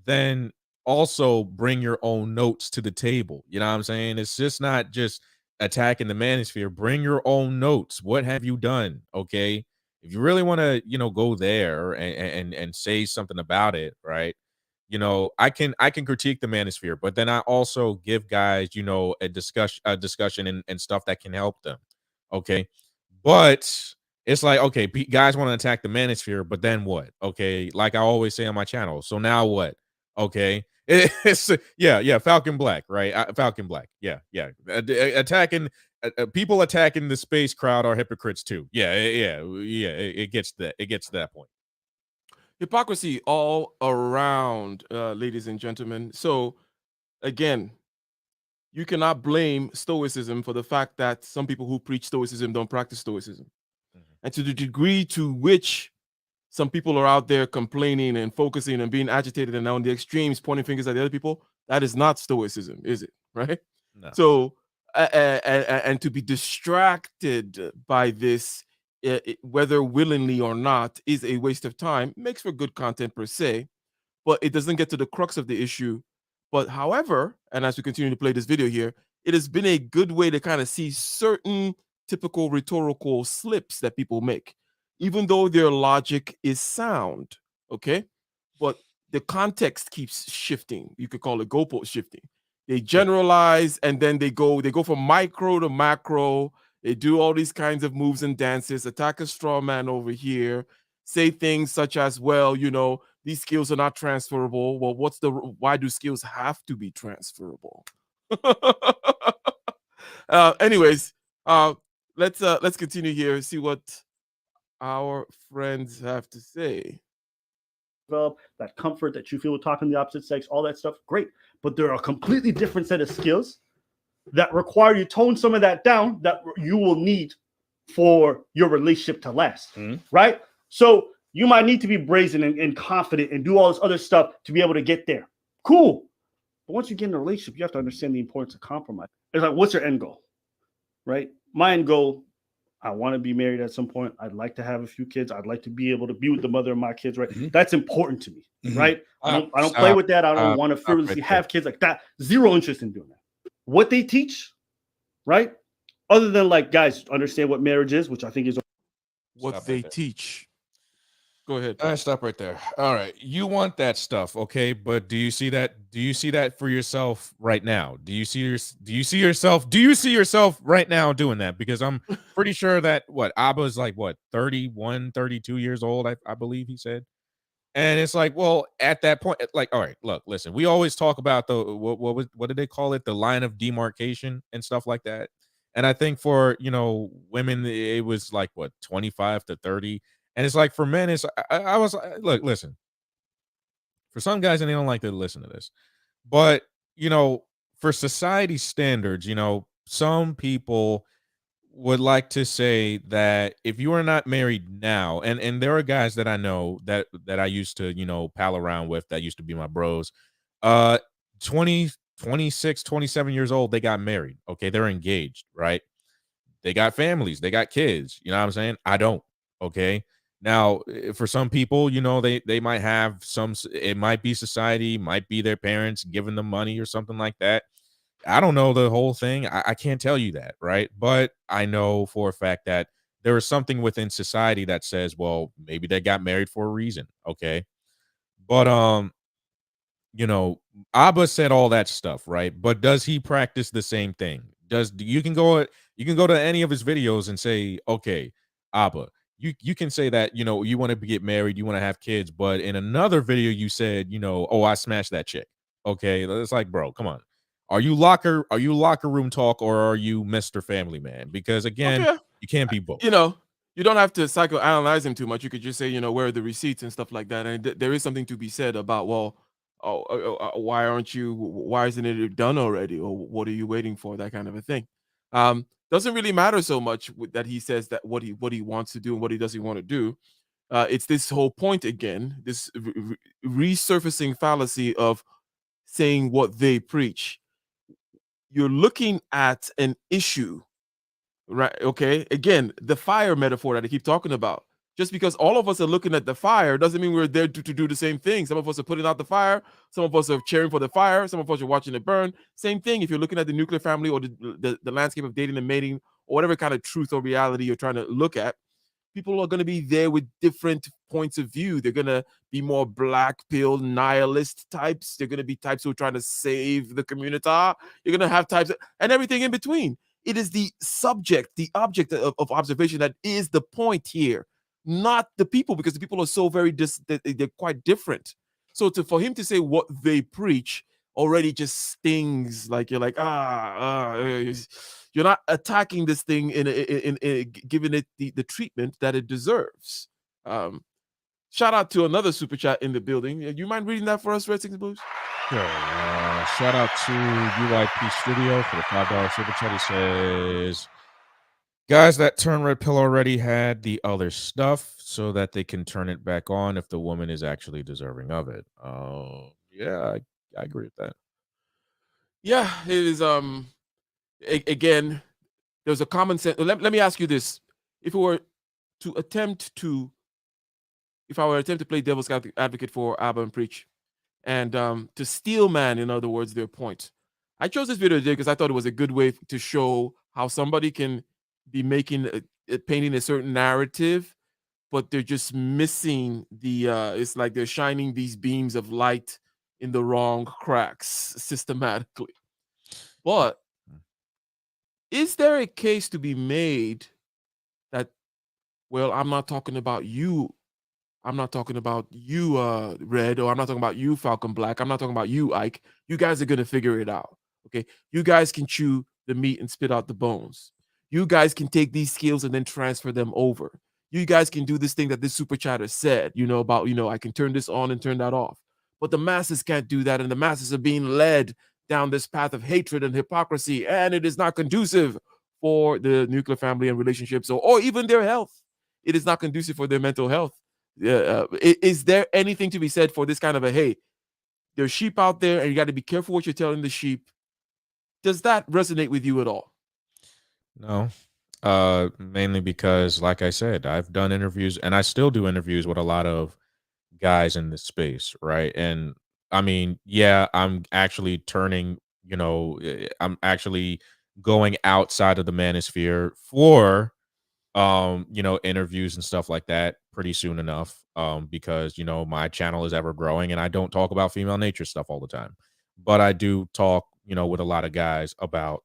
B: then also bring your own notes to the table. You know what I'm saying? It's just not just attacking the manosphere. Bring your own notes. What have you done? Okay, if you really want to, you know, go there and say something about it, right? You know, I can critique the manosphere, but then I also give guys, you know, a discussion and stuff that can help them. Okay. But it's like, okay, guys want to attack the manosphere, but then what? Okay, like I always say on my channel. So now what? Okay, It's yeah, Falcon Black, right? Falcon Black, yeah. Attacking people attacking the space crowd are hypocrites too. Yeah. It gets that. It gets to that point.
C: Hypocrisy all around, ladies and gentlemen. So again, you cannot blame Stoicism for the fact that some people who preach Stoicism don't practice Stoicism. And to the degree to which some people are out there complaining and focusing and being agitated and on the extremes pointing fingers at the other people, that is not Stoicism, is it? Right?
B: No.
C: So, and to be distracted by this, whether willingly or not, is a waste of time. Makes for good content per se, but it doesn't get to the crux of the issue. But however, and as we continue to play this video here, it has been a good way to kind of see certain typical rhetorical slips that people make, even though their logic is sound, okay? But the context keeps shifting. You could call it goalpost shifting. They generalize and then they go from micro to macro. They do all these kinds of moves and dances, attack a straw man over here, say things such as, well, you know, these skills are not transferable. Well, why do skills have to be transferable? Anyways, let's continue here and see what our friends have to say.
D: Develop that comfort that you feel with talking to the opposite sex, all that stuff, great. But there are a completely different set of skills that require you tone some of that down that you will need for your relationship to last, right? So you might need to be brazen and confident and do all this other stuff to be able to get there. Cool. But once you get in a relationship, you have to understand the importance of compromise. It's like, what's your end goal, right? My end goal, I want to be married at some point. I'd like to have a few kids. I'd like to be able to be with the mother of my kids, right? That's important to me, right? I don't play with that. I don't want to frivolously have kids like that. Zero interest in doing that. What they teach, right? Other than like, guys, understand what marriage is, which I think is
C: what they teach. Go ahead.
B: All right, stop right there. All right, you want that stuff, okay? But do you see that? Do you see that for yourself right now? Do you see yourself right now doing that? Because I'm pretty sure that Abba's like 31, 32 years old, I believe he said. And it's like, well, at that point, like, all right, look, listen, we always talk about the what did they call it? The line of demarcation and stuff like that. And I think for women, it was like 25 to 30. And it's like for men, it's I was look, listen. For some guys, and they don't like to listen to this, but for society standards, some people would like to say that if you are not married now, and there are guys that I know that I used to pal around with, that used to be my bros, 20, 26, 27 years old, they got married. Okay, they're engaged, right? They got families, they got kids. You know what I'm saying? I don't. Okay. Now, for some people, they might have it might be society, might be their parents giving them money or something like that. I don't know the whole thing. I can't tell you that, right? But I know for a fact that there is something within society that says, well, maybe they got married for a reason. Okay. But Abba said all that stuff, right? But does he practice the same thing? You can go to any of his videos and say, okay, Abba, you can say that you want to get married, you want to have kids, but in another video you said, oh, I smashed that chick. Okay, it's like, bro, come on. Are you locker room talk, or are you Mr. Family Man? Because again, you can't be both.
C: You don't have to psychoanalyze him too much. You could just say, where are the receipts and stuff like that. And there is something to be said about, well, why isn't it done already? Or what are you waiting for? That kind of a thing. Doesn't really matter so much that he says that what he wants to do and what he doesn't want to do. It's this whole point again, this resurfacing fallacy of saying what they preach. You're looking at an issue, right? Okay. Again, the fire metaphor that I keep talking about. Just because all of us are looking at the fire doesn't mean we're there to do the same thing. Some of us are putting out the fire. Some of us are cheering for the fire. Some of us are watching it burn. Same thing if you're looking at the nuclear family or the landscape of dating and mating, or whatever kind of truth or reality you're trying to look at. People are going to be there with different points of view. They're going to be more black pill nihilist types. They're going to be types who are trying to save the community. You're going to have types and everything in between. It is the subject, the object of observation that is the point here, not the people, because the people are so they're quite different. So for him to say what they preach already just stings. Like you're like, you're not attacking this thing in giving it the treatment that it deserves. Shout out to another super chat in the building. You mind reading that for us, Red Six Blues?
B: Sure. Shout out to UIP Studio for the $5 super chat. He says, guys that turn red pill already had the other stuff so that they can turn it back on if the woman is actually deserving of it. Yeah, I agree with that.
C: Yeah, it is. Again, there's a common sense. Let me ask you this: if I were to attempt to play devil's advocate for Abba and Preach, and to steel man, in other words, their point, I chose this video today because I thought it was a good way to show how somebody can be painting a certain narrative, but they're just missing the. It's like they're shining these beams of light in the wrong cracks systematically. But is there a case to be made that, well, I'm not talking about you. I'm not talking about you, Red, or I'm not talking about you, Falcon Black. I'm not talking about you, Ike. You guys are going to figure it out. Okay. You guys can chew the meat and spit out the bones. You guys can take these skills and then transfer them over. You guys can do this thing that this super chatter said, about, I can turn this on and turn that off. But the masses can't do that. And the masses are being led down this path of hatred and hypocrisy. And it is not conducive for the nuclear family and relationships or even their health. It is not conducive for their mental health. Is there anything to be said for this kind of hey, there's sheep out there and you got to be careful what you're telling the sheep? Does that resonate with you at all?
B: No, mainly because, like I said, I've done interviews and I still do interviews with a lot of guys in this space, right? And I mean, yeah, I'm actually I'm actually going outside of the manosphere for interviews and stuff like that pretty soon enough, because my channel is ever growing and I don't talk about female nature stuff all the time, but I do talk with a lot of guys about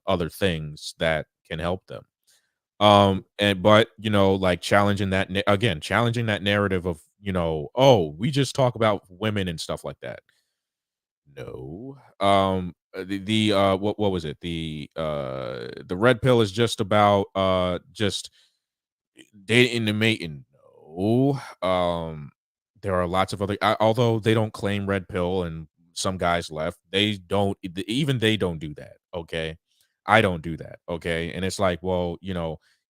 B: other things that can help them, but like challenging that narrative of oh, we just talk about women and stuff like that. No. What was it? The red pill is just about just dating and mating. No. There are lots of other although they don't claim red pill and some guys left, they don't do that. Okay. I don't do that. Okay. And it's like, well,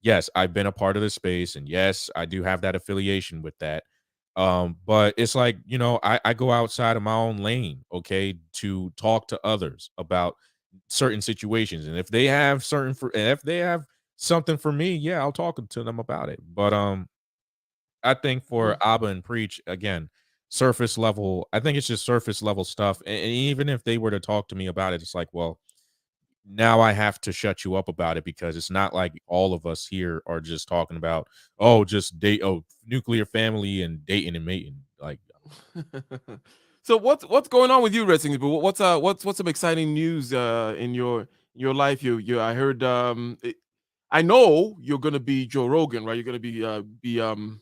B: yes, I've been a part of the space and yes, I do have that affiliation with that. But it's like, I go outside of my own lane, okay, to talk to others about certain situations. And if they have something for me, yeah, I'll talk to them about it. But I think for Abba and Preach, again, surface level, I think it's just surface level stuff. And even if they were to talk to me about it, it's like, well, now I have to shut you up about it because it's not like all of us here are just talking about, just nuclear family and dating and mating. Like,
C: so what's going on with you, Red Sings? What's some exciting news in your life? I heard I know you're gonna be Joe Rogan, right? You're gonna be the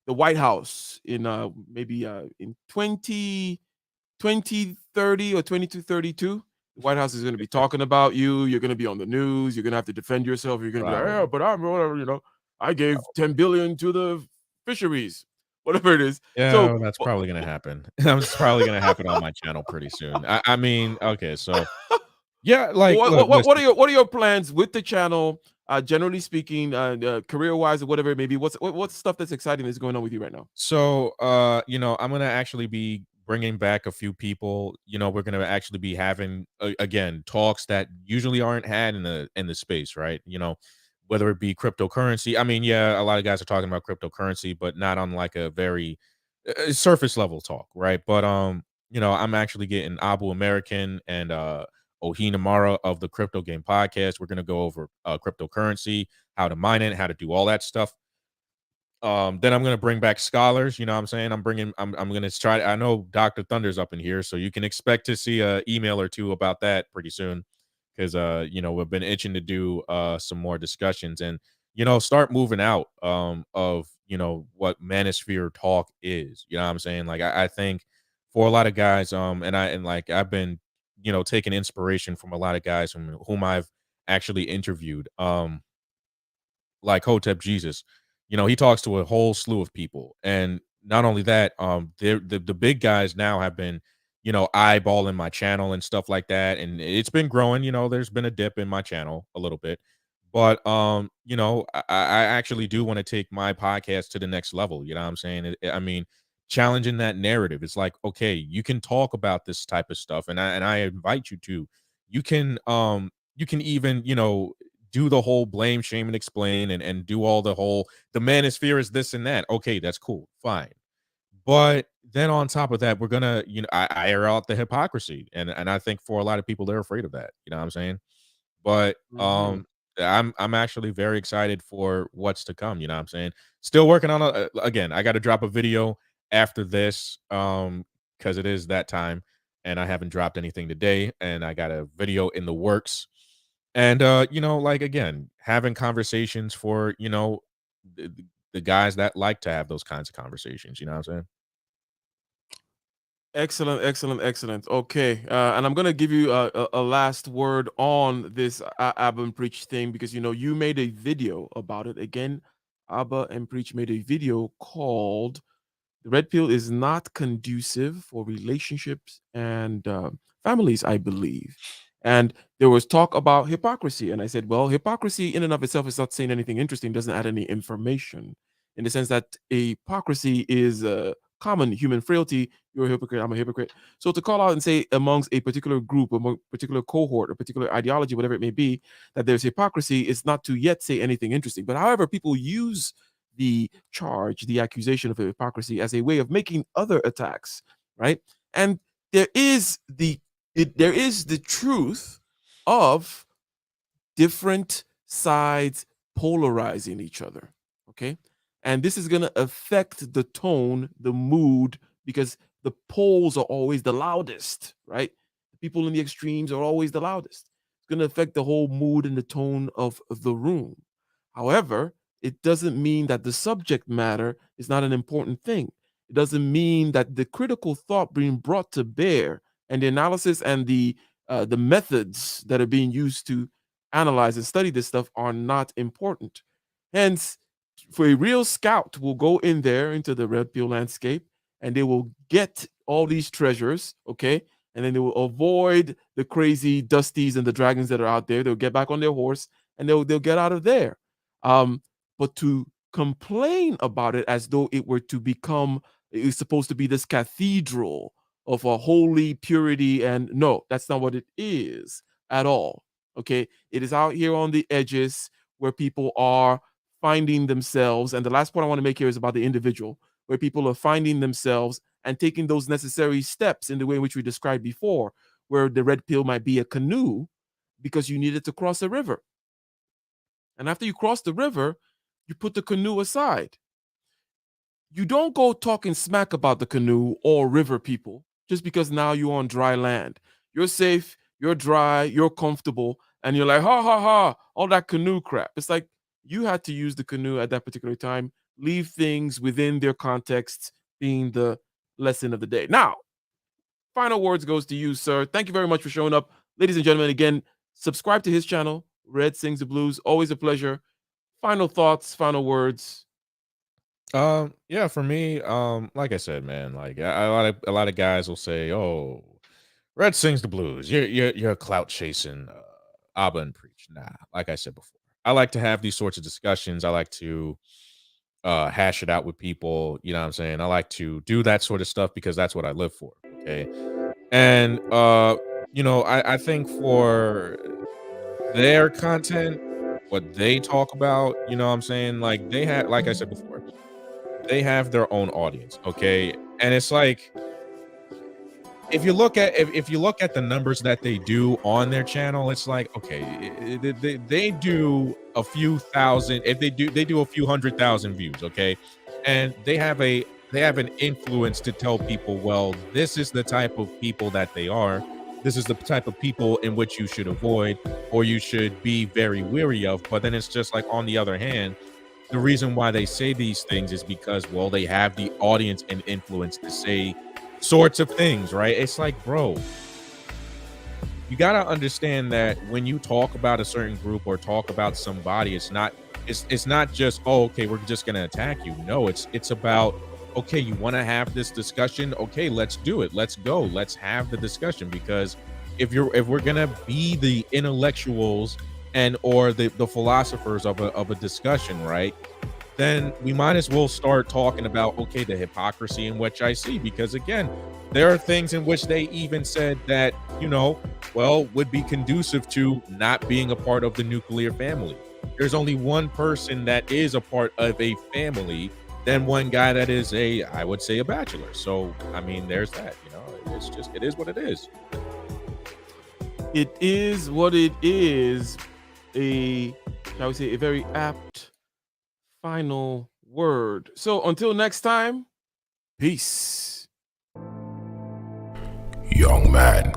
C: White House in maybe in 2030 or 2232. The White House is going to be talking about you. You're going to be on the news. You're going to have to defend yourself. You're going to be like, yeah, but I'm whatever, I gave 10 billion to the fisheries, whatever it is.
B: Yeah,
C: so
B: that's probably going to happen. That's probably going to happen on my channel pretty soon. I mean, okay, so yeah, like
C: what are your plans with the channel? Generally speaking, career wise or whatever it may be, what's stuff that's exciting that's going on with you right now?
B: So, I'm gonna actually be bringing back a few people. We're gonna actually be having again talks that usually aren't had in the space, right? Whether it be cryptocurrency. I mean, yeah, a lot of guys are talking about cryptocurrency, but not on like a very surface level talk, right? But I'm actually getting Abu American and Ohinamara of the Crypto Game Podcast. We're gonna go over cryptocurrency, how to mine it, how to do all that stuff. Then I'm gonna bring back scholars. You know what I'm saying? I'm gonna try. I know Dr. Thunder's up in here, so you can expect to see a email or two about that pretty soon. Because we've been itching to do some more discussions and start moving out of what manosphere talk is. You know what I'm saying? Like I think for a lot of guys, and like I've been, taking inspiration from a lot of guys whom I've actually interviewed. Like Hotep Jesus, he talks to a whole slew of people, and not only that, the big guys now have been, eyeballing my channel and stuff like that, and it's been growing. There's been a dip in my channel a little bit, but I actually do want to take my podcast to the next level. You know what I'm saying? I mean, challenging that narrative. It's like, okay, you can talk about this type of stuff, and I invite you to. You can even, do the whole blame, shame, and explain, and do all the manosphere is this and that. Okay, that's cool, fine. But then on top of that, we're gonna, I air out the hypocrisy, and I think for a lot of people, they're afraid of that. You know what I'm saying? But
C: Mhm.
B: I'm actually very excited for what's to come. You know what I'm saying? Still working on again. I got to drop a video after this, because it is that time, and I haven't dropped anything today, and I got a video in the works. And like again, having conversations for the, the guys that like to have those kinds of conversations. You know what I'm saying?
C: Excellent, excellent, excellent. Okay, and I'm gonna give you a last word on this Abba and Preach thing, because you made a video about it. Again, Abba and Preach made a video called "The Red Pill is not conducive for relationships and families," I believe. And there was talk about hypocrisy, and I said, well, hypocrisy in and of itself is not saying anything interesting, doesn't add any information, in the sense that hypocrisy is a common human frailty. You're a hypocrite, I'm a hypocrite. So to call out and say amongst a particular group, among a particular cohort, a particular ideology, whatever it may be, that there's hypocrisy is not to yet say anything interesting. But however, people use the charge, the accusation of hypocrisy as a way of making other attacks, right? And there is there is the truth of different sides polarizing each other. Okay. And this is going to affect the tone, the mood, because the poles are always the loudest, right? The people in the extremes are always the loudest. It's going to affect the whole mood and the tone of the room. However, it doesn't mean that the subject matter is not an important thing. It doesn't mean that the critical thought being brought to bear and the analysis and the methods that are being used to analyze and study this stuff are not important. Hence, for a real scout will go in there into the red pill landscape, and they will get all these treasures, okay? And then they will avoid the crazy dusties and the dragons that are out there. They'll get back on their horse and they'll get out of there. Um, but to complain about it as though it were to become, it's supposed to be this cathedral of a holy purity, and no, that's not what it is at all. Okay, it is out here on the edges where people are finding themselves. And the last point I want to make here is about the individual, where people are finding themselves and taking those necessary steps in the way in which we described before, where the red pill might be a canoe because you needed to cross a river. And after you cross the river, you put the canoe aside. You don't go talking smack about the canoe or river people just because now you're on dry land. You're safe, you're dry, you're comfortable, and you're like, ha ha ha, all that canoe crap. It's like you had to use the canoe at that particular time, leave things within their context being the lesson of the day. Now, final words goes to you, sir. Thank you very much for showing up. Ladies and gentlemen, again, subscribe to his channel, Red Sings the Blues. Always a pleasure. Final thoughts, final words.
B: Yeah, for me, like I said, man, like a lot of guys will say, "Oh, Red sings the blues. You're clout chasing, Abba and Preach." Nah, like I said before, I like to have these sorts of discussions. I like to hash it out with people. You know what I'm saying? I like to do that sort of stuff because that's what I live for. Okay, and I think for their content, what they talk about, you know what I'm saying? Like they have, like I said before, they have their own audience, okay? And it's like if you look at the numbers that they do on their channel, it's like okay, they do a few thousand. If they do a few 100,000 views, okay, and they have an influence to tell people, well, this is the type of people that they are. This is the type of people in which you should avoid or you should be very weary of. But then it's just like on the other hand, the reason why they say these things is because, well, they have the audience and influence to say sorts of things, right? It's like, bro, you got to understand that when you talk about a certain group or talk about somebody, it's not just, oh, okay, we're just going to attack you. No, it's about, okay, you want to have this discussion? Okay, let's do it. Let's go. Let's have the discussion, because if we're going to be the intellectuals and or the philosophers of a discussion, right? Then we might as well start talking about, okay, the hypocrisy in which I see, because again, there are things in which they even said that, would be conducive to not being a part of the nuclear family. There's only one person that is a part of a family, then one guy that is I would say a bachelor. So, I mean, there's that, it is what it is.
C: It is what it is. Shall we say, a very apt final word. So until next time, peace.
F: Young man,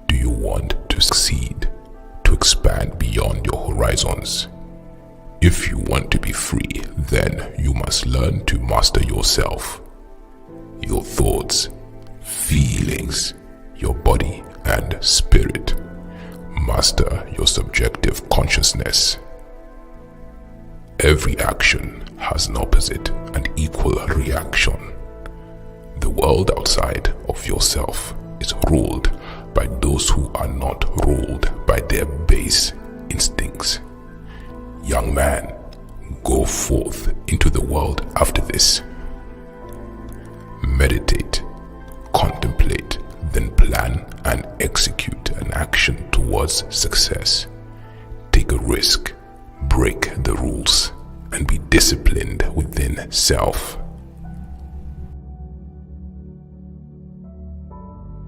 F: do you want to succeed, to expand beyond your horizons? If you want to be free, then you must learn to master yourself, your thoughts, feelings, your body and spirit. Master your subjective consciousness. Every action has an opposite and equal reaction. The world outside of yourself is ruled by those who are not ruled by their base instincts. Young man, go forth into the world after this. Meditate, contemplate, then plan and execute an action towards success. Take a risk, break the rules, and be disciplined within self.